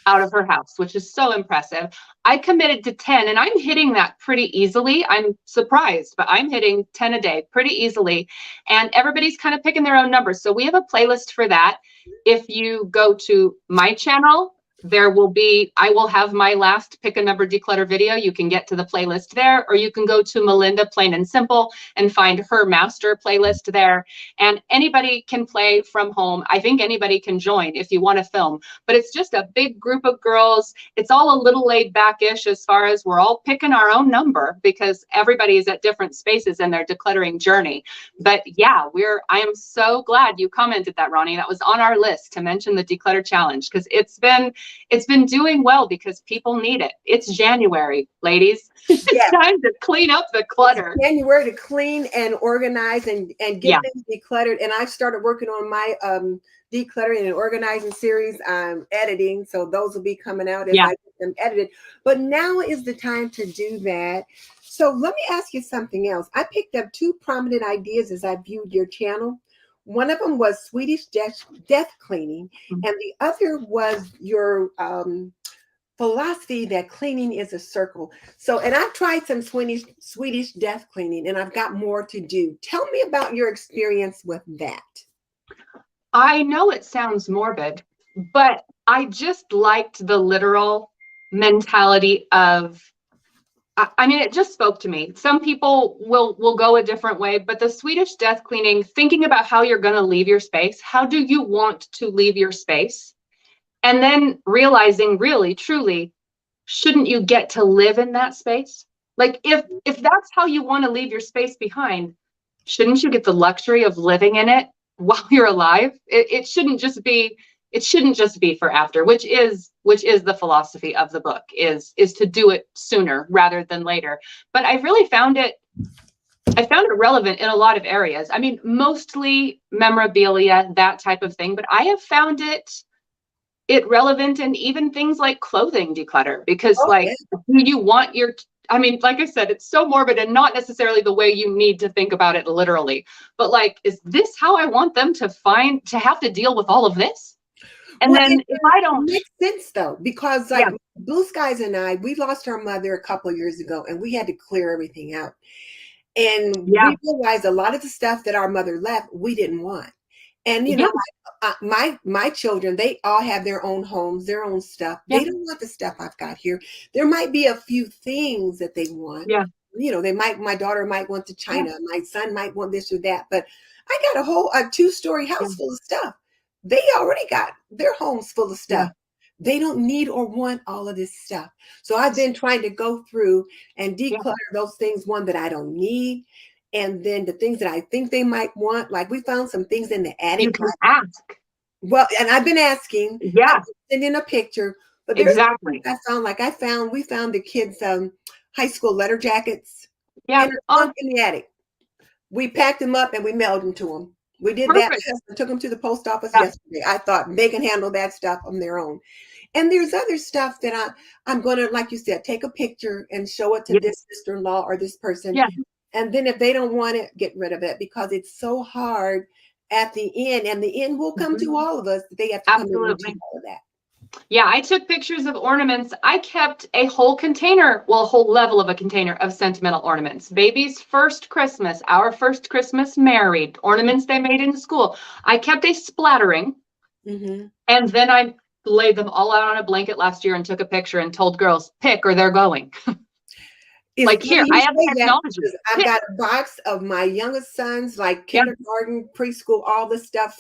out of her house, which is so impressive. I committed to 10, and I'm hitting that pretty easily. I'm surprised, but I'm hitting 10 a day pretty easily. And everybody's kind of picking their own numbers. So we have a playlist for that. If you go to my channel, I will have my last pick a number declutter video. You can get to the playlist there, or you can go to Melinda Plain and Simple and find her master playlist there. And anybody can play from home. I think anybody can join if you want to film, but it's just a big group of girls. It's all a little laid back-ish as far as we're all picking our own number because everybody is at different spaces in their decluttering journey. But yeah, I am so glad you commented that, Ronnie. That was on our list to mention the declutter challenge because it's been doing well because people need it. It's January, ladies. It's time to clean up the clutter. It's January to clean and organize and get things decluttered. And I've started working on my decluttering and organizing series. I'm editing, so those will be coming out as I get them edited. But now is the time to do that. So let me ask you something else. I picked up 2 prominent ideas as I viewed your channel. One of them was Swedish death cleaning, and the other was your philosophy that cleaning is a circle. So, and I've tried some Swedish death cleaning, and I've got more to do. Tell me about your experience with that. I know it sounds morbid, but I just liked the literal mentality of, I mean, it just spoke to me. Some people will go a different way, but the Swedish death cleaning, thinking about how you're going to leave your space, how do you want to leave your space? And then realizing really, truly, shouldn't you get to live in that space? Like if that's how you want to leave your space behind, shouldn't you get the luxury of living in it while you're alive? It shouldn't just be for after, which is the philosophy of the book, is to do it sooner rather than later. But I really found it relevant in a lot of areas. I mean, mostly memorabilia, that type of thing, but I have found it relevant in even things like clothing declutter, because you want I mean, like I said, it's so morbid and not necessarily the way you need to think about it literally, but like, is this how I want them to have to deal with all of this? And then if I don't, it makes sense though, because Blue Skies and we lost our mother a couple of years ago, and we had to clear everything out. And we realized a lot of the stuff that our mother left, we didn't want. And Yeah. my children, they all have their own homes, their own stuff. Yeah. They don't want the stuff I've got here. There might be a few things that they want. Yeah. My daughter might want the Yeah. china, my son might want this or that, but I got a 2-story house full of stuff. They already got their homes full of stuff. They don't need or want all of this stuff. So I've been trying to go through and declutter those things, one that I don't need, and then the things that I think they might want. Like we found some things in the attic. You can ask. Well, and I've been asking. Yeah. I've been sending a picture. But there's Exactly. we found the kids' high school letter jackets. Yeah. In the attic. We packed them up and we mailed them to them. We did Perfect. that. My husband took them to the post office yesterday. I thought they can handle that stuff on their own. And there's other stuff that I'm going to, like you said, take a picture and show it to this sister-in-law or this person. Yeah. And then if they don't want it, get rid of it, because it's so hard at the end. And the end will come to all of us. They have to come in and do all of that. Yeah, I took pictures of ornaments. I kept a whole container, well, a whole level of a container of sentimental ornaments. Baby's first Christmas, our first Christmas married, ornaments they made in school. I kept a splattering, and then I laid them all out on a blanket last year and took a picture and told girls, pick or they're going. Like here, I have technology. I've got a box of my youngest sons, like kindergarten, preschool, all the stuff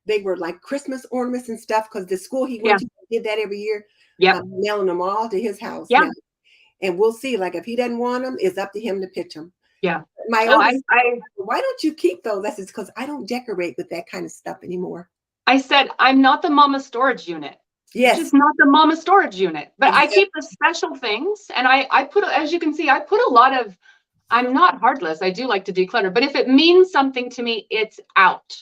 they were like Christmas ornaments and stuff, because the school he went to did that every year. Mailing them all to his house. Yeah. And we'll see, like if he doesn't want them, it's up to him to pitch them. Yeah. My oldest, why don't you keep those? That's because I don't decorate with that kind of stuff anymore. I said, I'm not the mama storage unit. Yes. It's just not the mama storage unit, but I keep the special things. And I put, as you can see, I put a lot of, I'm not heartless. I do like to declutter, but if it means something to me, it's out.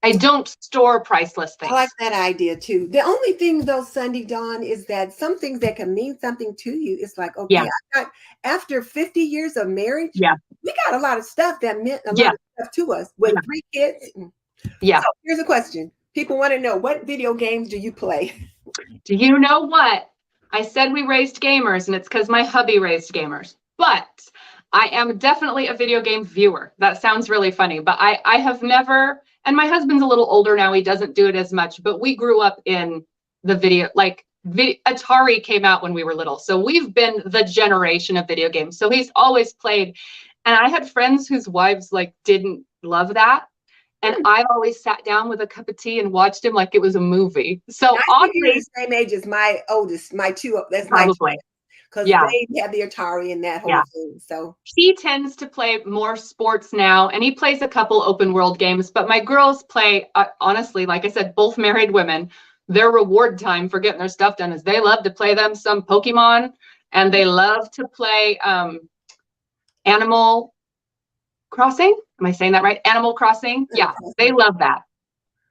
I don't store priceless things. I like that idea too. The only thing though, Sunday Dawn, is that some things that can mean something to you, it's like, okay, I got, after 50 years of marriage, we got a lot of stuff that meant a lot of stuff to us with 3 kids. So here's a question. People want to know, what video games do you play? Do you know what? I said we raised gamers, and it's because my hubby raised gamers. But I am definitely a video game viewer. That sounds really funny, but I have never, and my husband's a little older now. He doesn't do it as much, but we grew up in the Atari came out when we were little. So we've been the generation of video games. So he's always played. And I had friends whose wives didn't love that. And I've always sat down with a cup of tea and watched him like it was a movie. So oddly, the same age as my oldest, my 2. That's probably because they have the Atari and that whole thing. So he tends to play more sports now, and he plays a couple open world games. But my girls play, honestly, like I said, both married women. Their reward time for getting their stuff done is they love to play them some Pokemon, and they love to play Animal Crossing. Am I saying that right? Animal Crossing. Yeah, they love that.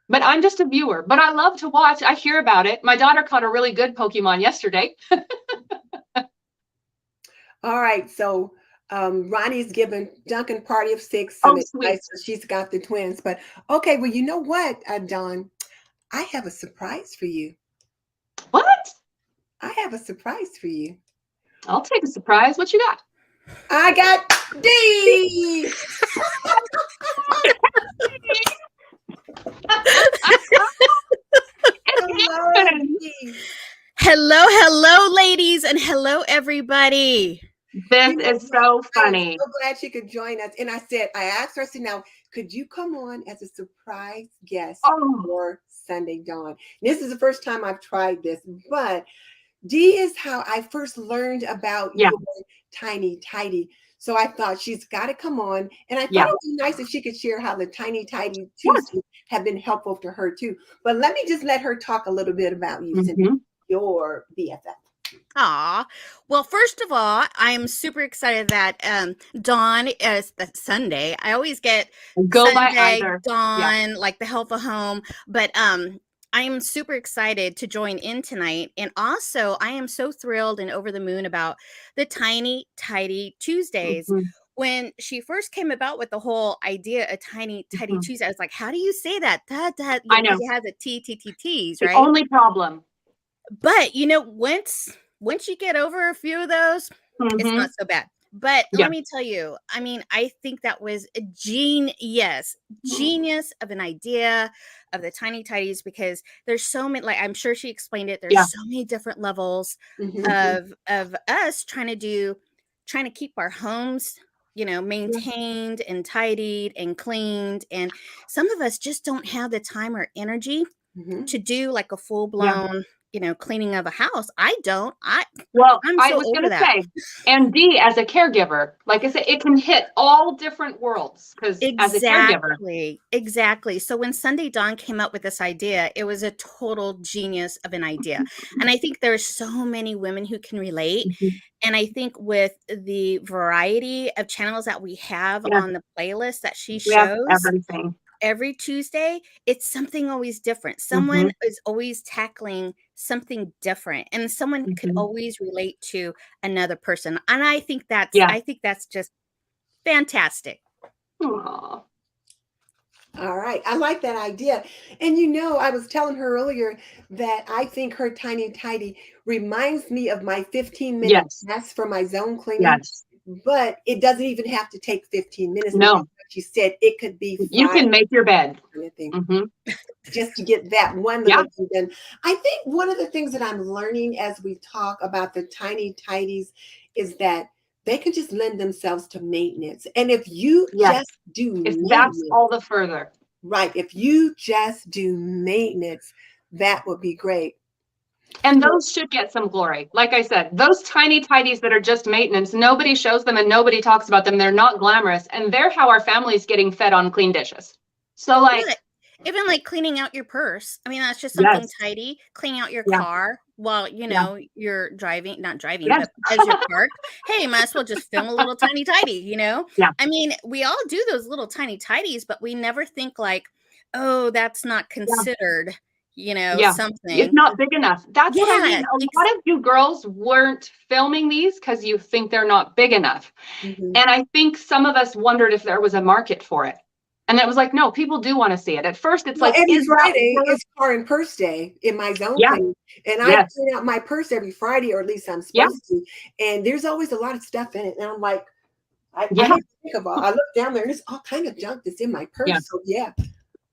But I'm just a viewer. But I love to watch. I hear about it. My daughter caught a really good Pokemon yesterday. All right. So Ronnie's giving Duncan party of 6. Some advice. So she's got the twins. But okay, well, you know what, Dawn? I have a surprise for you. What? I have a surprise for you. I'll take a surprise. What you got? I got D. Hello, ladies, and hello, everybody. This is so funny. I'm so glad she could join us. And I asked her, I said, now, could you come on as a surprise guest for Sunday Dawn? This is the first time I've tried this, but D is how I first learned about your tiny tidy. So I thought she's got to come on, and I thought it would be nice if she could share how the tiny tidy Tuesdays have been helpful to her too. But let her talk a little bit about you, since your BFF. Aw. Well, first of all, I'm super excited that Dawn is Sunday. I always get Sunday, Dawn, like the Helpful Home, but I am super excited to join in tonight. And also, I am so thrilled and over the moon about the Tiny Tidy Tuesdays. When she first came about with the whole idea of Tiny Tidy Tuesday, I was like, how do you say that? I know. It has a T's, right? The only problem. But, once you get over a few of those, it's not so bad. But let me tell you, I mean, I think that was a genius of an idea of the tiny tidies, because there's so many, like I'm sure she explained it, there's so many different levels of us trying to keep our homes, you know, maintained and tidied and cleaned. And some of us just don't have the time or energy to do like a full-blown, you know, cleaning of a house. I was going to say, and Dee, as a caregiver, like I said, it can hit all different worlds, because as a caregiver. Exactly. So when Sunday Dawn came up with this idea, it was a total genius of an idea. And I think there's so many women who can relate. And I think with the variety of channels that we have on the playlist that she shows, everything. Every Tuesday, it's something always different. Someone is always tackling something different, and someone could always relate to another person. And I think that's just fantastic. Aww. All right. I like that idea. And you know, I was telling her earlier that I think her tiny tidy reminds me of my 15-minute test for my zone cleaning. But it doesn't even have to take 15 minutes. No. She said it could be 5. You can make your bed. Just to get that one little thing done. I think one of the things that I'm learning as we talk about the tiny tidies is that they can just lend themselves to maintenance. And if you just do maintenance, that's all the further. Right. If you just do maintenance, that would be great. And those should get some glory. Like I said, those tiny tidies that are just maintenance, nobody shows them and nobody talks about them. They're not glamorous. And they're how our family's getting fed on clean dishes. So like, even like cleaning out your purse. I mean, that's just something tidy. Cleaning out your car while, you know, you're not driving, but as you're parked. Hey, might as well just film a little tiny tidy, you know? I mean, we all do those little tiny tidies, but we never think like, oh, that's not considered, you know, something. It's not big enough. That's what I mean. A lot of you girls weren't filming these because you think they're not big enough. And I think some of us wondered if there was a market for it. And it was like, no, people do want to see it. At first, it's like every Friday is car and purse day in my zone cleaning. And I clean out my purse every Friday, or at least I'm supposed to. And there's always a lot of stuff in it. And I'm like, I didn't think of all. I look down there and there's all kind of junk that's in my purse. So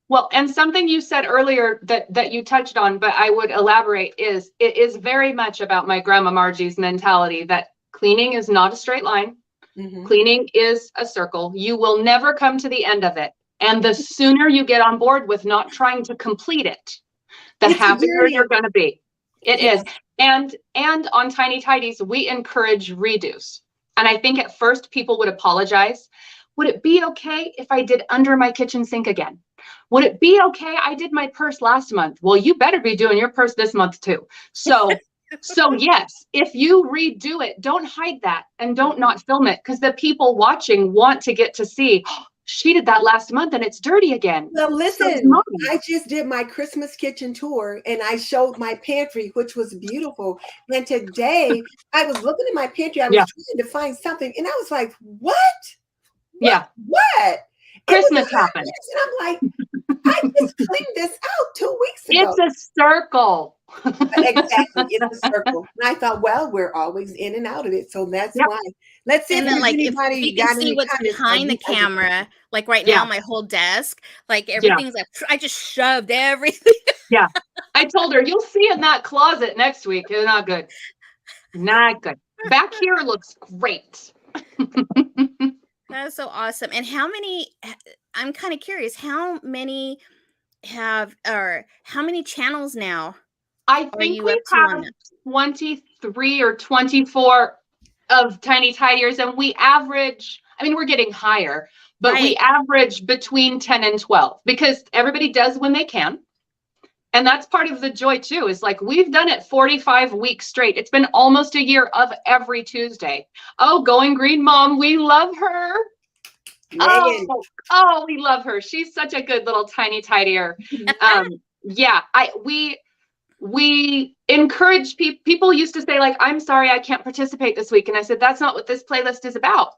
Well, and something you said earlier that you touched on, but I would elaborate, is it is very much about my grandma Margie's mentality that cleaning is not a straight line. Cleaning is a circle. You will never come to the end of it. And the sooner you get on board with not trying to complete it, the happier you're going to be. It is. And on Tiny Tidies, we encourage redos. And I think at first people would apologize. Would it be okay if I did under my kitchen sink again? Would it be okay? I did my purse last month. Well, you better be doing your purse this month too. So yes, if you redo it, don't hide that and don't not film it, because the people watching want to get to see, oh, she did that last month and it's dirty again. Well, listen, I just did my Christmas kitchen tour and I showed my pantry, which was beautiful. And today I was looking at my pantry. I was trying to find something and I was like, what? What? Christmas happened. And I'm like, I just cleaned this out 2 weeks ago. It's a circle. Exactly. It's a circle. And I thought, well, we're always in and out of it. So that's why. Let's see if you can see what's behind the camera. Like right now, my whole desk, like everything's like, I just shoved everything. I told her, you'll see in that closet next week. It's not good. Not good. Back here looks great. That's so awesome. And how many, I'm kind of curious, how many channels now? I think we have 23 or 24 of Tiny Tidiers, and we average, I mean, we're getting higher, but we average between 10 and 12 because everybody does when they can. And that's part of the joy too, is like, we've done it 45 weeks straight. It's been almost a year of every Tuesday. Oh, Going Green Mom, we love her. Oh, we love her. She's such a good little tiny tidier. We encourage people. People used to say like, I'm sorry, I can't participate this week. And I said, that's not what this playlist is about.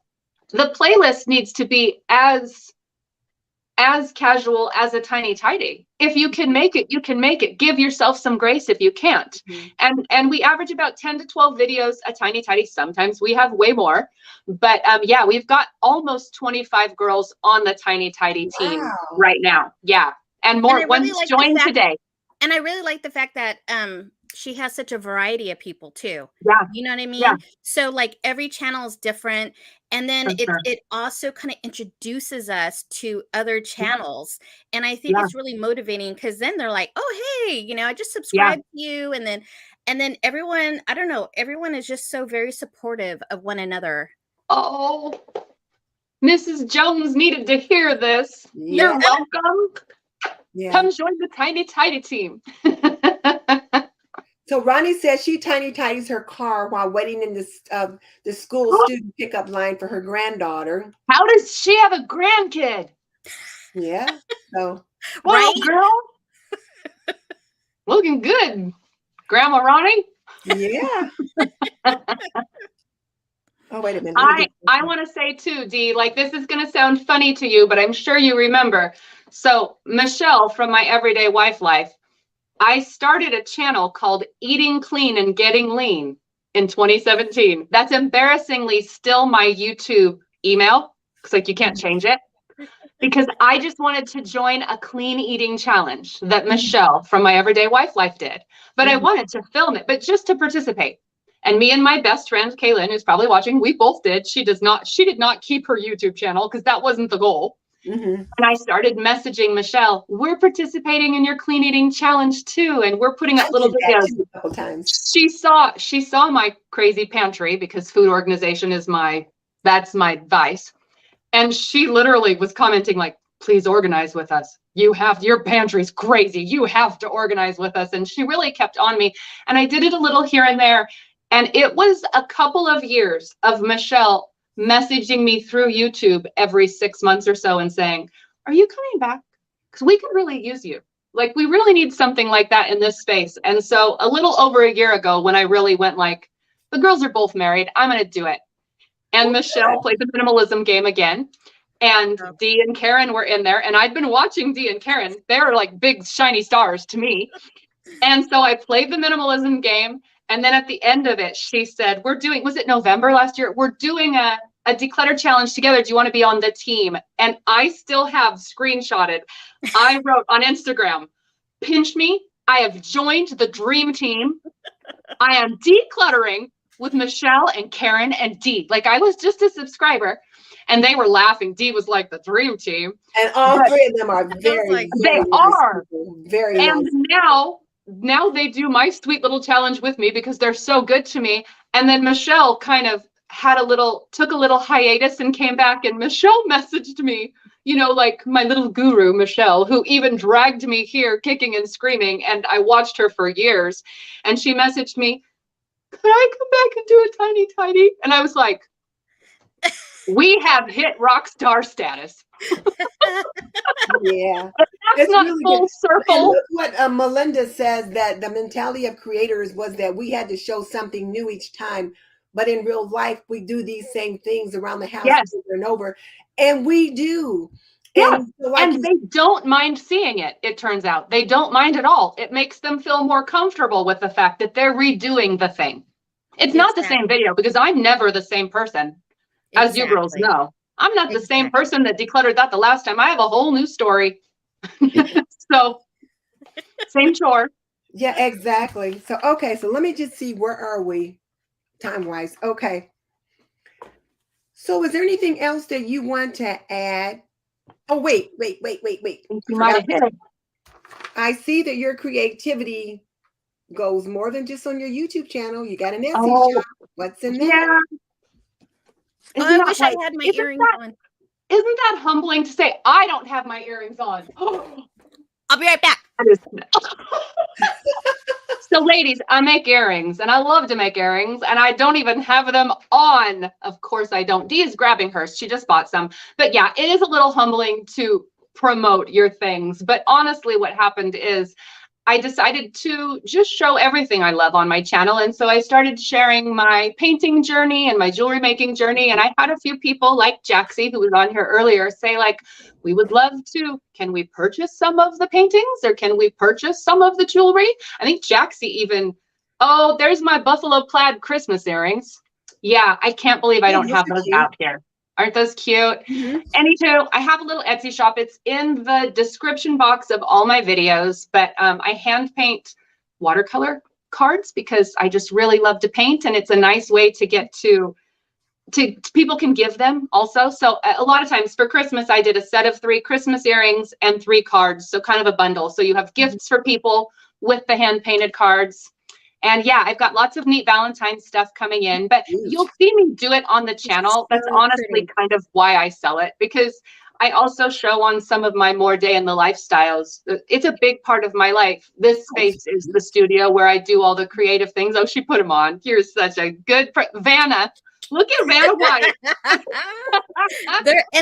The playlist needs to be as as casual as a tiny tidy. If you can make it, you can make it. Give yourself some grace if you can't. And we average about 10 to 12 videos a tiny tidy. Sometimes we have way more, but yeah, we've got almost 25 girls on the tiny tidy team right now. Yeah, and more ones joined today. And I really like the fact that she has such a variety of people too. Yeah. You know what I mean? Yeah. So like every channel is different. And then it also kind of introduces us to other channels. And I think it's really motivating because then they're like, oh, hey, you know, I just subscribed to you. And then everyone, I don't know, everyone is just so very supportive of one another. Oh, Mrs. Jones needed to hear this. You're welcome. Come join the tiny tidy team. So Ronnie says she tiny tidies her car while waiting in the school student pickup line for her granddaughter. How does she have a grandkid? Yeah. So right, girl. Looking good, Grandma Ronnie. Yeah. Oh, wait a minute. I want to say too, Dee, like this is going to sound funny to you, but I'm sure you remember. So Michelle from My Everyday Wife Life, I started a channel called Eating Clean and Getting Lean in 2017. That's embarrassingly still my YouTube email. It's like you can't change it. Because I just wanted to join a clean eating challenge that Michelle from My Everyday Wife Life did. But I wanted to film it, but just to participate. And me and my best friend, Kaylin, who's probably watching, we both did. She did not keep her YouTube channel because that wasn't the goal. And I started messaging Michelle, we're participating in your clean eating challenge too. And we're putting up little videos. A couple times. She saw my crazy pantry because food organization is that's my vice. And she literally was commenting like, please organize with us. Your pantry's crazy. You have to organize with us. And she really kept on me. And I did it a little here and there. And it was a couple of years of Michelle messaging me through YouTube every 6 months or so and saying, are you coming back? Because we could really use you. Like, we really need something like that in this space. And so a little over a year ago, when I really went like, the girls are both married, I'm going to do it. And Michelle played the minimalism game again. And Dee and Karen were in there. And I'd been watching Dee and Karen. They were like big, shiny stars to me. And so I played the minimalism game. And then at the end of it, she said, was it November last year? We're doing a declutter challenge together. Do you want to be on the team? And I still have screenshotted. I wrote on Instagram, pinch me. I have joined the dream team. I am decluttering with Michelle and Karen and Dee. Like, I was just a subscriber and they were laughing. Dee was like the dream team. And all three of them are very and nice. Now they do my sweet little challenge with me because they're so good to me. And then Michelle kind of took a little hiatus and came back, and Michelle messaged me, you know, like my little guru, Michelle, who even dragged me here kicking and screaming. And I watched her for years. And she messaged me, could I come back and do a tiny tidy? And I was like, we have hit rock star status. Yeah. That's not really full circle. What Melinda says, that the mentality of creators was that we had to show something new each time. But in real life, we do these same things around the house over and over. And we do. Yeah. And they don't mind seeing it, it turns out. They don't mind at all. It makes them feel more comfortable with the fact that they're redoing the thing. It's not the same video because I'm never the same person, as you girls know. I'm not the same person that decluttered that the last time. I have a whole new story. So, same chore. Yeah, exactly. So, okay. So let me just see, where are we time-wise? Okay. So is there anything else that you want to add? Oh, wait. You might have hit it. I see that your creativity goes more than just on your YouTube channel. You got an Etsy shop. What's in there? Yeah. I wish I had my earrings on. Isn't that humbling to say, I don't have my earrings on? I'll be right back. So ladies, I make earrings and I love to make earrings and I don't even have them on. Of course I don't. Dee is grabbing hers. She just bought some. But yeah, it is a little humbling to promote your things. But honestly, what happened is I decided to just show everything I love on my channel. And so I started sharing my painting journey and my jewelry making journey. And I had a few people like Jaxie, who was on here earlier, say like, we would love to, can we purchase some of the paintings or can we purchase some of the jewelry? I think Jaxie even, oh, there's my buffalo plaid Christmas earrings. Yeah, I can't believe I don't have those out here. Aren't those cute? Anywho, I have a little Etsy shop. It's in the description box of all my videos, but I hand paint watercolor cards because I just really love to paint, and it's a nice way to get to people can give them also. So a lot of times for Christmas, I did a set of 3 Christmas earrings and 3 cards. So kind of a bundle. So you have gifts for people with the hand painted cards. And yeah, I've got lots of neat Valentine's stuff coming in, but you'll see me do it on the channel. That's honestly kind of why I sell it, because I also show on some of my more day in the lifestyles. It's a big part of my life. This space is the studio where I do all the creative things. Oh, she put them on. Here's such a good, Vanna. Look at Vanna White.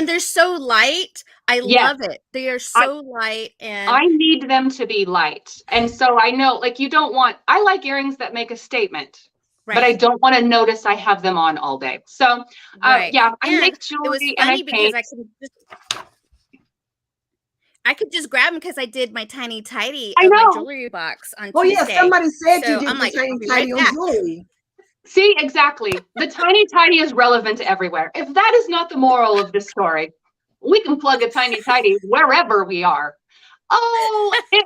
They're so light. I love it. They are so light, and I need them to be light. And so I know, like, I like earrings that make a statement, but I don't want to notice I have them on all day. So yeah, I make jewelry and I paint. I could just grab them because I did my tiny tidy of my jewelry box on Tuesday. Yeah, somebody said so you did I'm like, tiny tidy on jewelry. See, exactly. The tiny tidy is relevant everywhere. If that is not the moral of this story, we can plug a tiny tidy wherever we are. Oh, it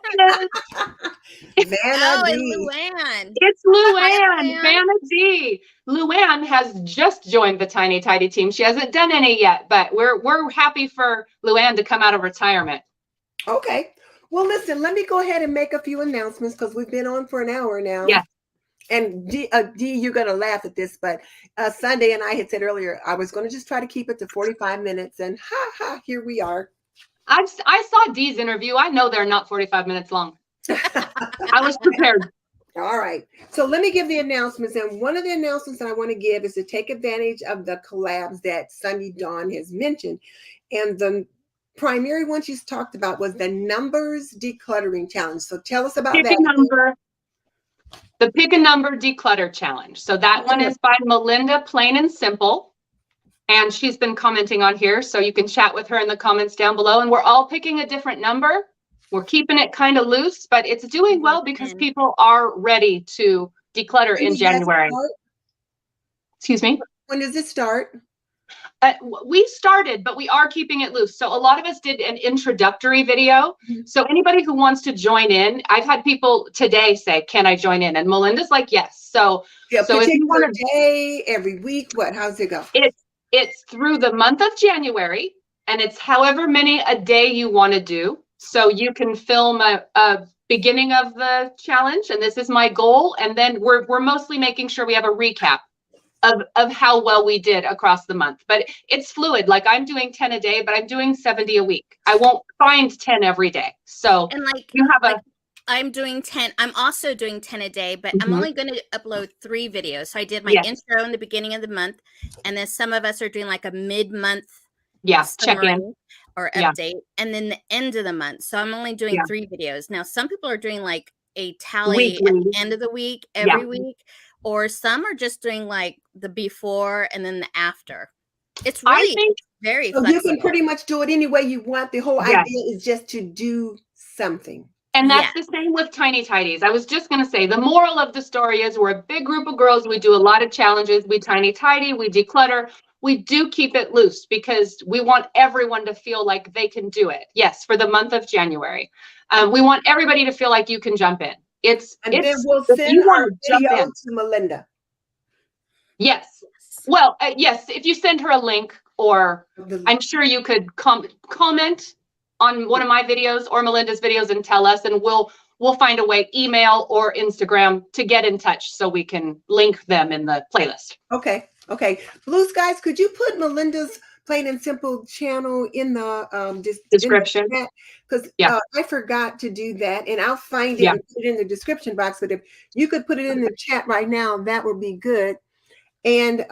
is. Vanna D. Luann. It's Luann. Vanna D. Luann has just joined the tiny tidy team. She hasn't done any yet, but we're happy for Luann to come out of retirement. Okay. Well, listen, let me go ahead and make a few announcements because we've been on for an hour now. Yeah. And Dee, you're going to laugh at this, but Sunday and I had said earlier, I was going to just try to keep it to 45 minutes, and here we are. I saw Dee's interview. I know they're not 45 minutes long. I was prepared. All right. So let me give the announcements. And one of the announcements that I want to give is to take advantage of the collabs that Sunday Dawn has mentioned. And the primary one she's talked about was the numbers decluttering challenge. So tell us about that. The Pick a Number Declutter Challenge. So that one is by Melinda, plain and simple. And she's been commenting on here, so you can chat with her in the comments down below. And we're all picking a different number. We're keeping it kind of loose, but it's doing well because people are ready to declutter in January. Excuse me? When does it start? We started, but we are keeping it loose. So a lot of us did an introductory video. So anybody who wants to join in, I've had people today say, can I join in? And Melinda's like, yes. So if you want to day, every week, how's it go? It's through the month of January, and it's however many a day you want to do. So you can film a beginning of the challenge, and this is my goal. And then we're mostly making sure we have a recap of how well we did across the month. But it's fluid. Like I'm doing 10 a day, but I'm doing 70 a week. I won't find 10 every day. So and you have I'm doing 10. I'm also doing 10 a day, but I'm only going to upload 3 videos. So I did my intro in the beginning of the month, and then some of us are doing like a mid-month check-in or update, and then the end of the month. So I'm only doing 3 videos. Now, some people are doing like a tally at the end of the week, every week, or some are just doing like the before and then the after. It's really very flexible. You can pretty much do it any way you want. The whole idea is just to do something. And that's the same with Tiny Tidies. I was just going to say, the moral of the story is we're a big group of girls. We do a lot of challenges. We tiny tidy, we declutter. We do keep it loose because we want everyone to feel like they can do it. Yes, for the month of January. We want everybody to feel like you can jump in. Then we'll send our video to Melinda. Yes. Well, yes, if you send her a link, or I'm sure you could comment on one of my videos or Melinda's videos and tell us, and we'll find a way, email or Instagram, to get in touch so we can link them in the playlist. Okay. Blue Skies, could you put Melinda's Plain and Simple channel in the description? Because I forgot to do that, and I'll find it and put it in the description box. But if you could put it in the chat right now, that would be good. And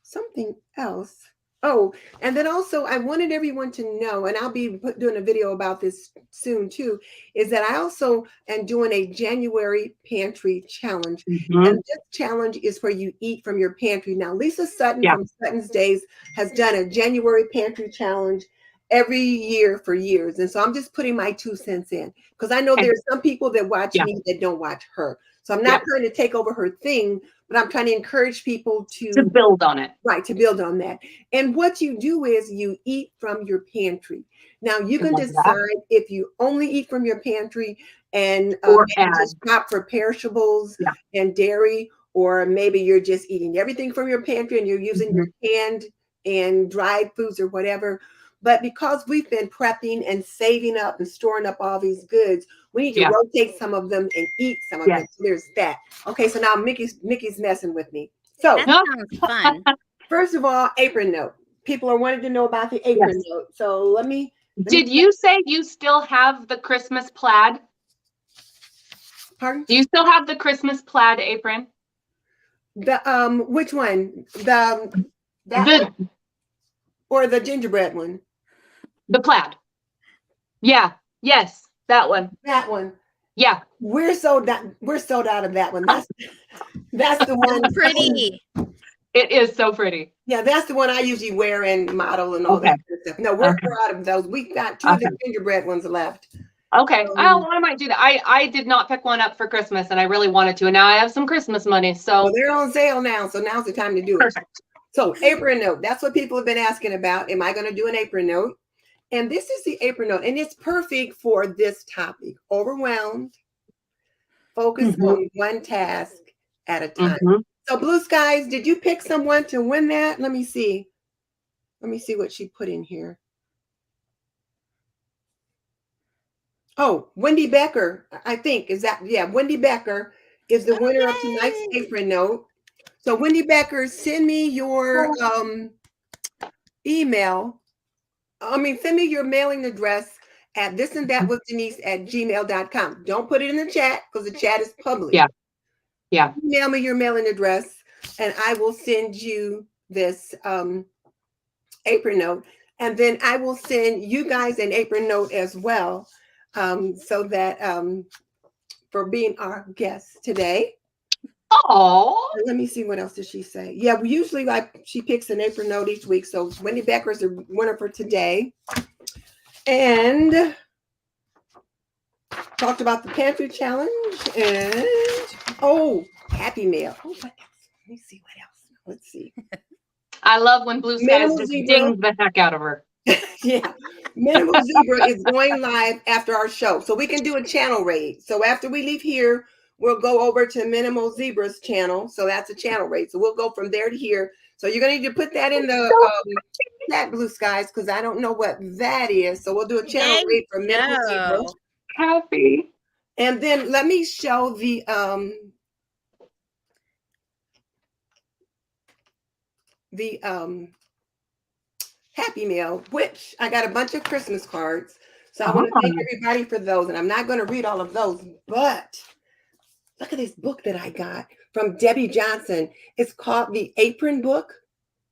something else. Oh, and then also I wanted everyone to know, and I'll be doing a video about this soon too, is that I also am doing a January pantry challenge. And this challenge is where you eat from your pantry. Now, Lisa Sutton from Sutton's Days has done a January pantry challenge every year for years. And so I'm just putting my 2 cents in because I know there's some people that watch me that don't watch her. So I'm not trying to take over her thing, but I'm trying to encourage people to build on it. Right, to build on that. And what you do is you eat from your pantry. Now you can decide if you only eat from your pantry and just shop for perishables and dairy, or maybe you're just eating everything from your pantry and you're using your canned and dried foods or whatever. But because we've been prepping and saving up and storing up all these goods, we need to rotate some of them and eat some of them. So there's that. Okay, so now Mickey's messing with me. So that sounds fun. First of all, apron note. People are wanting to know about the apron note. So let me. Did you say you still have the Christmas plaid? Pardon? Do you still have the Christmas plaid apron? The which one? That one? Or the gingerbread one? The plaid. Yeah. Yes. That one. That one. Yeah. We're sold out of that one. That's the one. Pretty. It is so pretty. Yeah, that's the one I usually wear and model and all that kind of stuff. No, we're out of those. We got 2 of the gingerbread ones left. Okay. I might do that. I did not pick one up for Christmas and I really wanted to. And now I have some Christmas money. So they're on sale now. So now's the time to do it. Perfect. So apron note. That's what people have been asking about. Am I going to do an apron note? And this is the apron note. And it's perfect for this topic. Overwhelmed. Focus on one task at a time. So Blue Skies, did you pick someone to win that? Let me see. Let me see what she put in here. Oh, Wendy Becker, I think. Is that, Wendy Becker is the winner of tonight's apron note. So Wendy Becker, send me your email. Send me your mailing address at thisandthatwithdenise@gmail.com. Don't put it in the chat because the chat is public. Yeah. Email me your mailing address and I will send you this apron note. And then I will send you guys an apron note as well. So that for being our guest today. Oh, let me see, what else did she say? Yeah, usually she picks an apron note each week. So Wendy Becker is the winner for today. And talked about the pantry challenge and Happy Mail. Oh, what else? Let me see what else. Let's see. I love when Blue Skies just dings the heck out of her. Yeah. Minimal Zebra is going live after our show. So we can do a channel raid. So after we leave here, we'll go over to Minimal Zebra's channel. So that's a channel raid. So we'll go from there to here. So you're going to need to put that in the chat, Blue Skies, because I don't know what that is. So we'll do a channel raid for Minimal Zebra. Happy. And then let me show the Happy Mail, which I got a bunch of Christmas cards. So I want to thank everybody for those. And I'm not going to read all of those, but look at this book that I got from Debbie Johnson. It's called The Apron Book.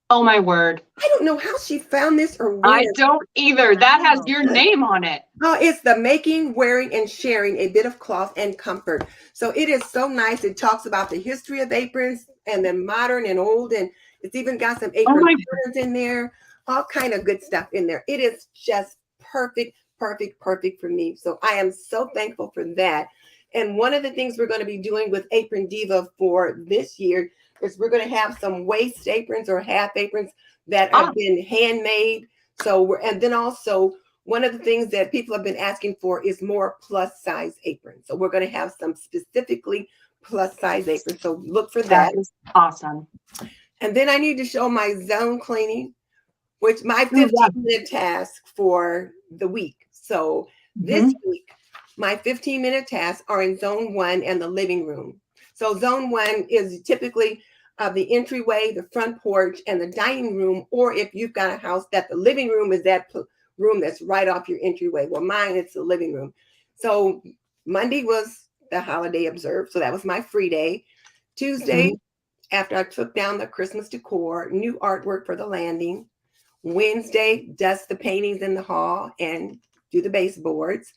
Oh, my word. I don't know how she found this or where. I don't either. That has your name on it. Oh, it's the Making, Wearing, and Sharing a Bit of Cloth and Comfort. So it is so nice. It talks about the history of aprons and the modern and old. And it's even got some apron patterns in there. All kind of good stuff in there. It is just perfect for me. So I am so thankful for that. And one of the things we're going to be doing with Apron Diva for this year is we're going to have some waist aprons or half aprons that have been handmade. So and then also one of the things that people have been asking for is more plus size aprons. So we're going to have some specifically plus size aprons. So look for that. That is awesome. And then I need to show my zone cleaning, which my 15-minute task for the week. So this week, my 15-minute tasks are in zone 1 and the living room. So zone 1 is typically the entryway, the front porch, and the dining room. Or if you've got a house that the living room is that room that's right off your entryway. Well, mine, it's the living room. So Monday was the holiday observed. So that was my free day. Tuesday, after I took down the Christmas decor, new artwork for the landing. Wednesday, dust the paintings in the hall and do the baseboards.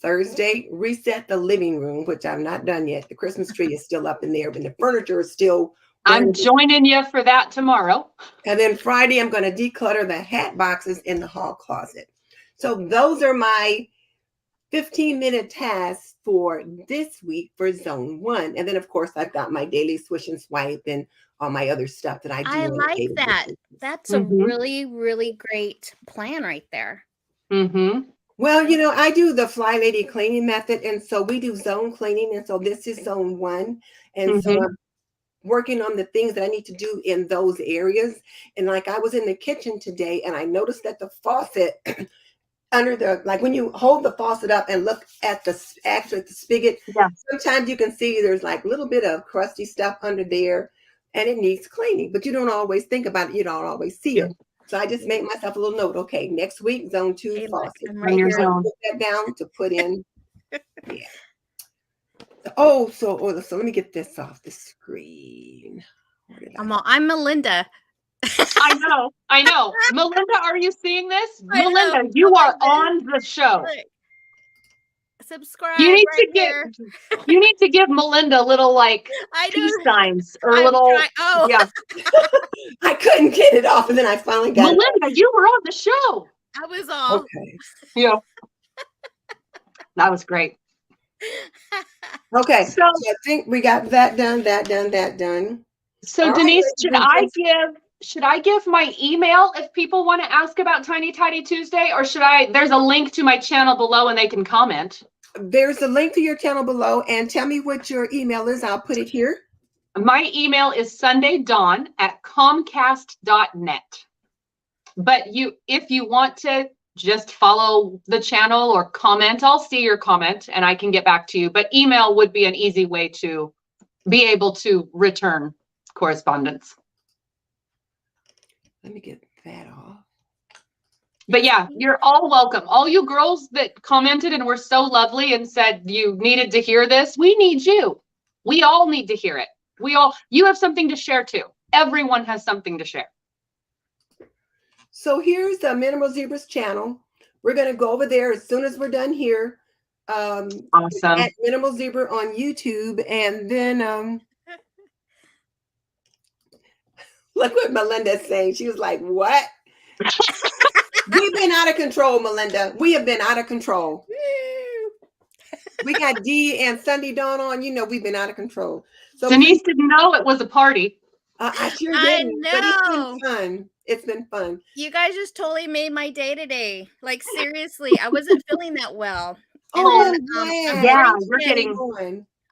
Thursday, reset the living room, which I've not done yet. The Christmas tree is still up in there, but the furniture is still. I'm joining you for that tomorrow. And then Friday, I'm going to declutter the hat boxes in the hall closet. So those are my 15-minute tasks for this week for zone 1. And then, of course, I've got my daily swish and swipe and all my other stuff that I do. I like that. That's a really, really great plan right there. Well, you know, I do the Fly Lady cleaning method. And so we do zone cleaning. And so this is zone 1. And so I'm working on the things that I need to do in those areas. And like I was in the kitchen today and I noticed that the faucet under the, like when you hold the faucet up and look at the spigot, sometimes you can see there's like a little bit of crusty stuff under there and it needs cleaning, but you don't always think about it. You don't always see it. So I just made myself a little note. Okay, next week, zone 2 faucet. Right here. Put that down to put in. So let me get this off the screen. I'm Melinda. I know. Melinda, are you seeing this? Melinda, you are on the show. Subscribe. You need to give Melinda little like peace signs or little. Yeah. I couldn't get it off, and then I finally got Melinda, you were on the show. I was on. Okay. Yeah. That was great. Okay. So I think we got that done. So all Denise, right, should I give my email if people want to ask about Tiny Tidy Tuesday, or there's a link to my channel below and they can comment. There's a link to your channel below, and tell me what your email is. I'll put it here. My email is sundaydawn@comcast.net. But if you want to just follow the channel or comment, I'll see your comment and I can get back to you. But email would be an easy way to be able to return correspondence. Let me get that off. But yeah, you're all welcome. All you girls that commented and were so lovely and said you needed to hear this, we need you. We all need to hear it. You have something to share too. Everyone has something to share. So here's the Minimal Zebras channel. We're going to go over there as soon as we're done here. Awesome. At Minimal Zebra on YouTube. And then look what Melinda's saying. She was like, what? We've been out of control, Melinda. We have been out of control. We got Dee and Sunday Dawn on. You know, we've been out of control. So Denise didn't know it was a party. I sure didn't. Know. But it's been fun. It's been fun. You guys just totally made my day today. Like seriously, I wasn't feeling that well. And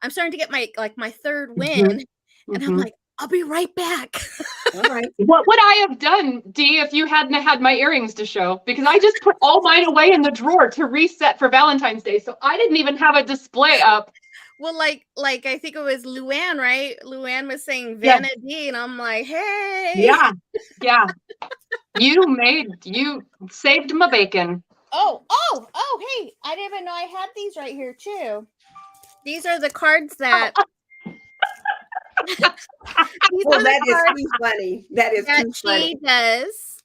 I'm starting to get my third win, and I'm like, I'll be right back. All right. What would I have done, Dee, if you hadn't had my earrings to show? Because I just put all mine away in the drawer to reset for Valentine's Day, so I didn't even have a display up. Well, like I think it was Luann, right? Luann was saying Vanna D, and I'm like, hey. Yeah. You saved my bacon. Oh, hey, I didn't even know I had these right here too. These are the cards that that is too funny. That is too funny. She does.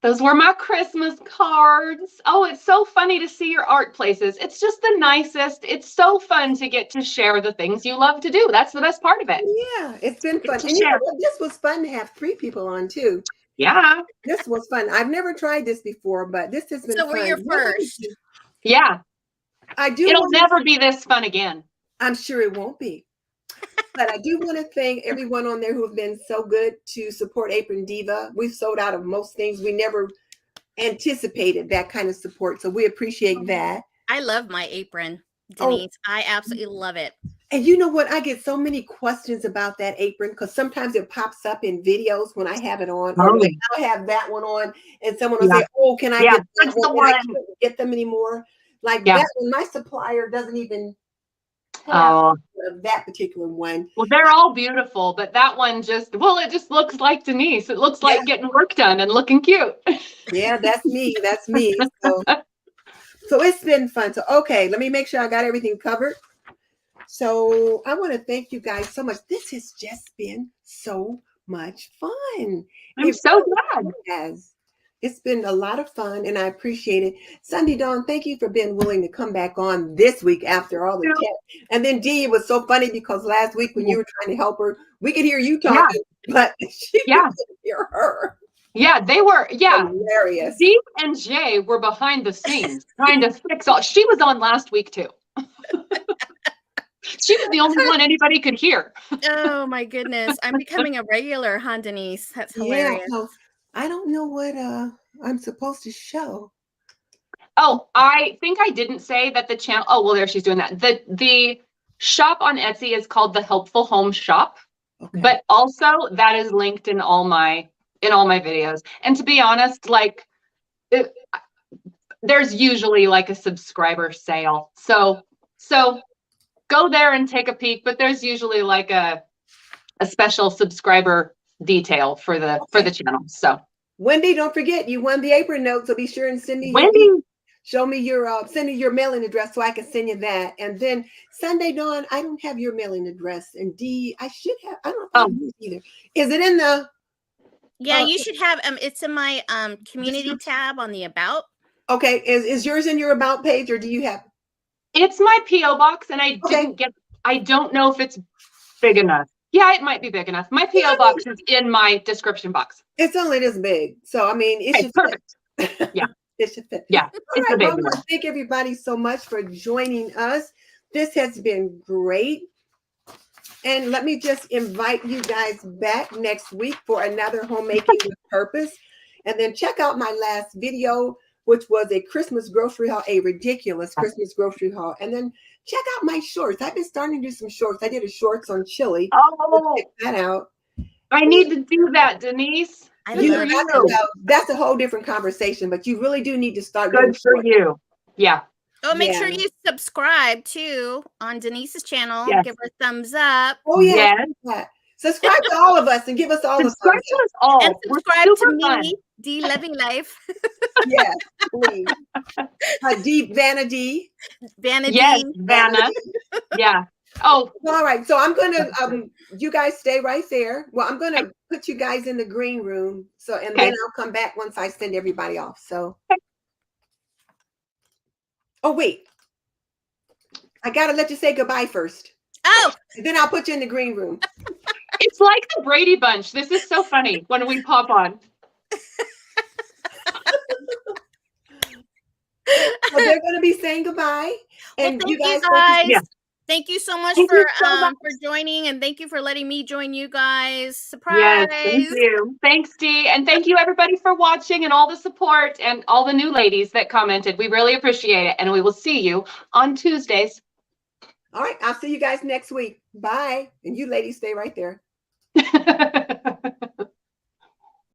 Those were my Christmas cards. Oh, it's so funny to see your art places. It's just the nicest. It's so fun to get to share the things you love to do. That's the best part of it. Yeah, it's been fun. And you know what? This was fun to have 3 people on too. Yeah. This was fun. I've never tried this before, but this has been fun. So we're your first. Yeah. I do. It'll never be this fun again. I'm sure it won't be. But I do want to thank everyone on there who have been so good to support Apron Diva. We've sold out of most things. We never anticipated that kind of support. So we appreciate that. I love my apron, Denise. I absolutely love it. And you know what? I get so many questions about that apron because sometimes it pops up in videos when I have it on. Or like I'll have that one on and someone will say, oh, can I get that one? I can't get them anymore. Like that one, my supplier doesn't even have that particular one. Well, they're all beautiful, but that one it just looks like Denise. It looks like getting work done and looking cute. Yeah, that's me. That's me. So it's been fun. So, okay, let me make sure I got everything covered. So I want to thank you guys so much. This has just been so much fun. I'm so glad. It's been a lot of fun, and I appreciate it. Sunday Dawn, thank you for being willing to come back on this week after all the text. And then Dee, it was so funny because last week when you were trying to help her, we could hear you talking, but she couldn't hear her. Yeah, they were, hilarious. Dee and Jay were behind the scenes trying to fix all. She was on last week too. She was the only one anybody could hear. Oh my goodness. I'm becoming a regular, huh, Denise? That's hilarious. Yeah, so I don't know what I'm supposed to show. Oh, I think I didn't say that the channel. Oh, well, there she's doing that. The shop on Etsy is called the Helpful Home Shop, but also that is linked in all my videos. And to be honest, like there's usually like a subscriber sale. So go there and take a peek, but there's usually like a special subscriber detail for the channel. So Wendy, don't forget you won the apron note, so be sure and send me show me your send me your mailing address so I can send you that. And then Sunday Dawn, I don't have your mailing address, and Dee, I should have. I don't know either. Is it in the? Yeah, you should have. It's in my community tab on the about. Okay, is yours in your about page, or do you have? It's my PO box, and I didn't get. I don't know if it's big enough. Yeah, it might be big enough. My PO box is in my description box. It's only this big, so I mean, it should perfect. Fit. Yeah, it should fit. Yeah, it's a big one. Thank everybody so much for joining us. This has been great, and let me just invite you guys back next week for another Homemaking with Purpose, and then check out my last video, which was a Christmas grocery haul, a ridiculous Christmas grocery haul. And then check out my shorts. I've been starting to do some shorts. I did a shorts on chili. Oh, check that out. I need to do that, Denise. That's a whole different conversation, but you really do need to start. Good for you. Yeah. Oh, make sure you subscribe too on Denise's channel. Yes. Give her a thumbs up. Oh, yeah. Yes. Subscribe to all of us and give us all subscribe to us all. And subscribe to me, Dee Living Life. Yes, please. Dee Vanity. Vanity. Yes, Vanna. Yeah. Oh. All right. So I'm going to, you guys stay right there. Well, I'm going to put you guys in the green room. So, and then I'll come back once I send everybody off. So. Oh, wait. I got to let you say goodbye first. Oh. And then I'll put you in the green room. It's like the Brady Bunch. This is so funny when we pop on. So they're going to be saying goodbye. And you guys. Thank you so much for joining, and thank you for letting me join you guys. Surprise! Yes, thank you. Thanks, Dee, and thank you everybody for watching and all the support and all the new ladies that commented. We really appreciate it, and we will see you on Tuesdays. All right, I'll see you guys next week. Bye, and you ladies stay right there.